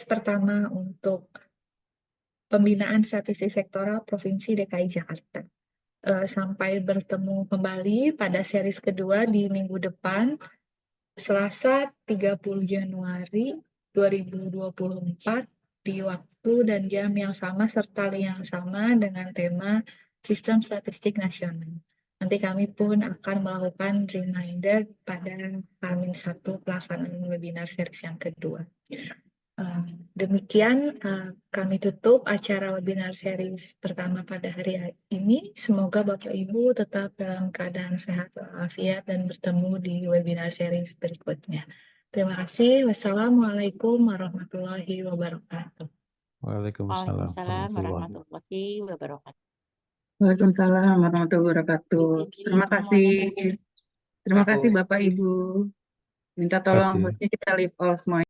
pertama untuk Pembinaan Statistik Sektoral Provinsi DKI Jakarta. Sampai bertemu kembali pada series kedua di minggu depan, Selasa 30 Januari 2024 di waktu dan jam yang sama serta link yang sama dengan tema Sistem Statistik Nasional. Nanti kami pun akan melakukan reminder pada H-1 pelaksanaan webinar series yang kedua. Demikian kami tutup acara webinar series pertama pada hari ini. Semoga Bapak Ibu tetap dalam keadaan sehat walafiat dan bertemu di webinar series berikutnya. Terima kasih. Wassalamualaikum warahmatullahi wabarakatuh. Waalaikumsalam Waalaikumsalam warahmatullahi warahmatullahi wabarakatuh. Waalaikumsalam warahmatullahi wabarakatuh. Terima kasih. Terima kasih Bapak Ibu. Minta tolong wabarakatuh. hostnya kita leave all semuanya.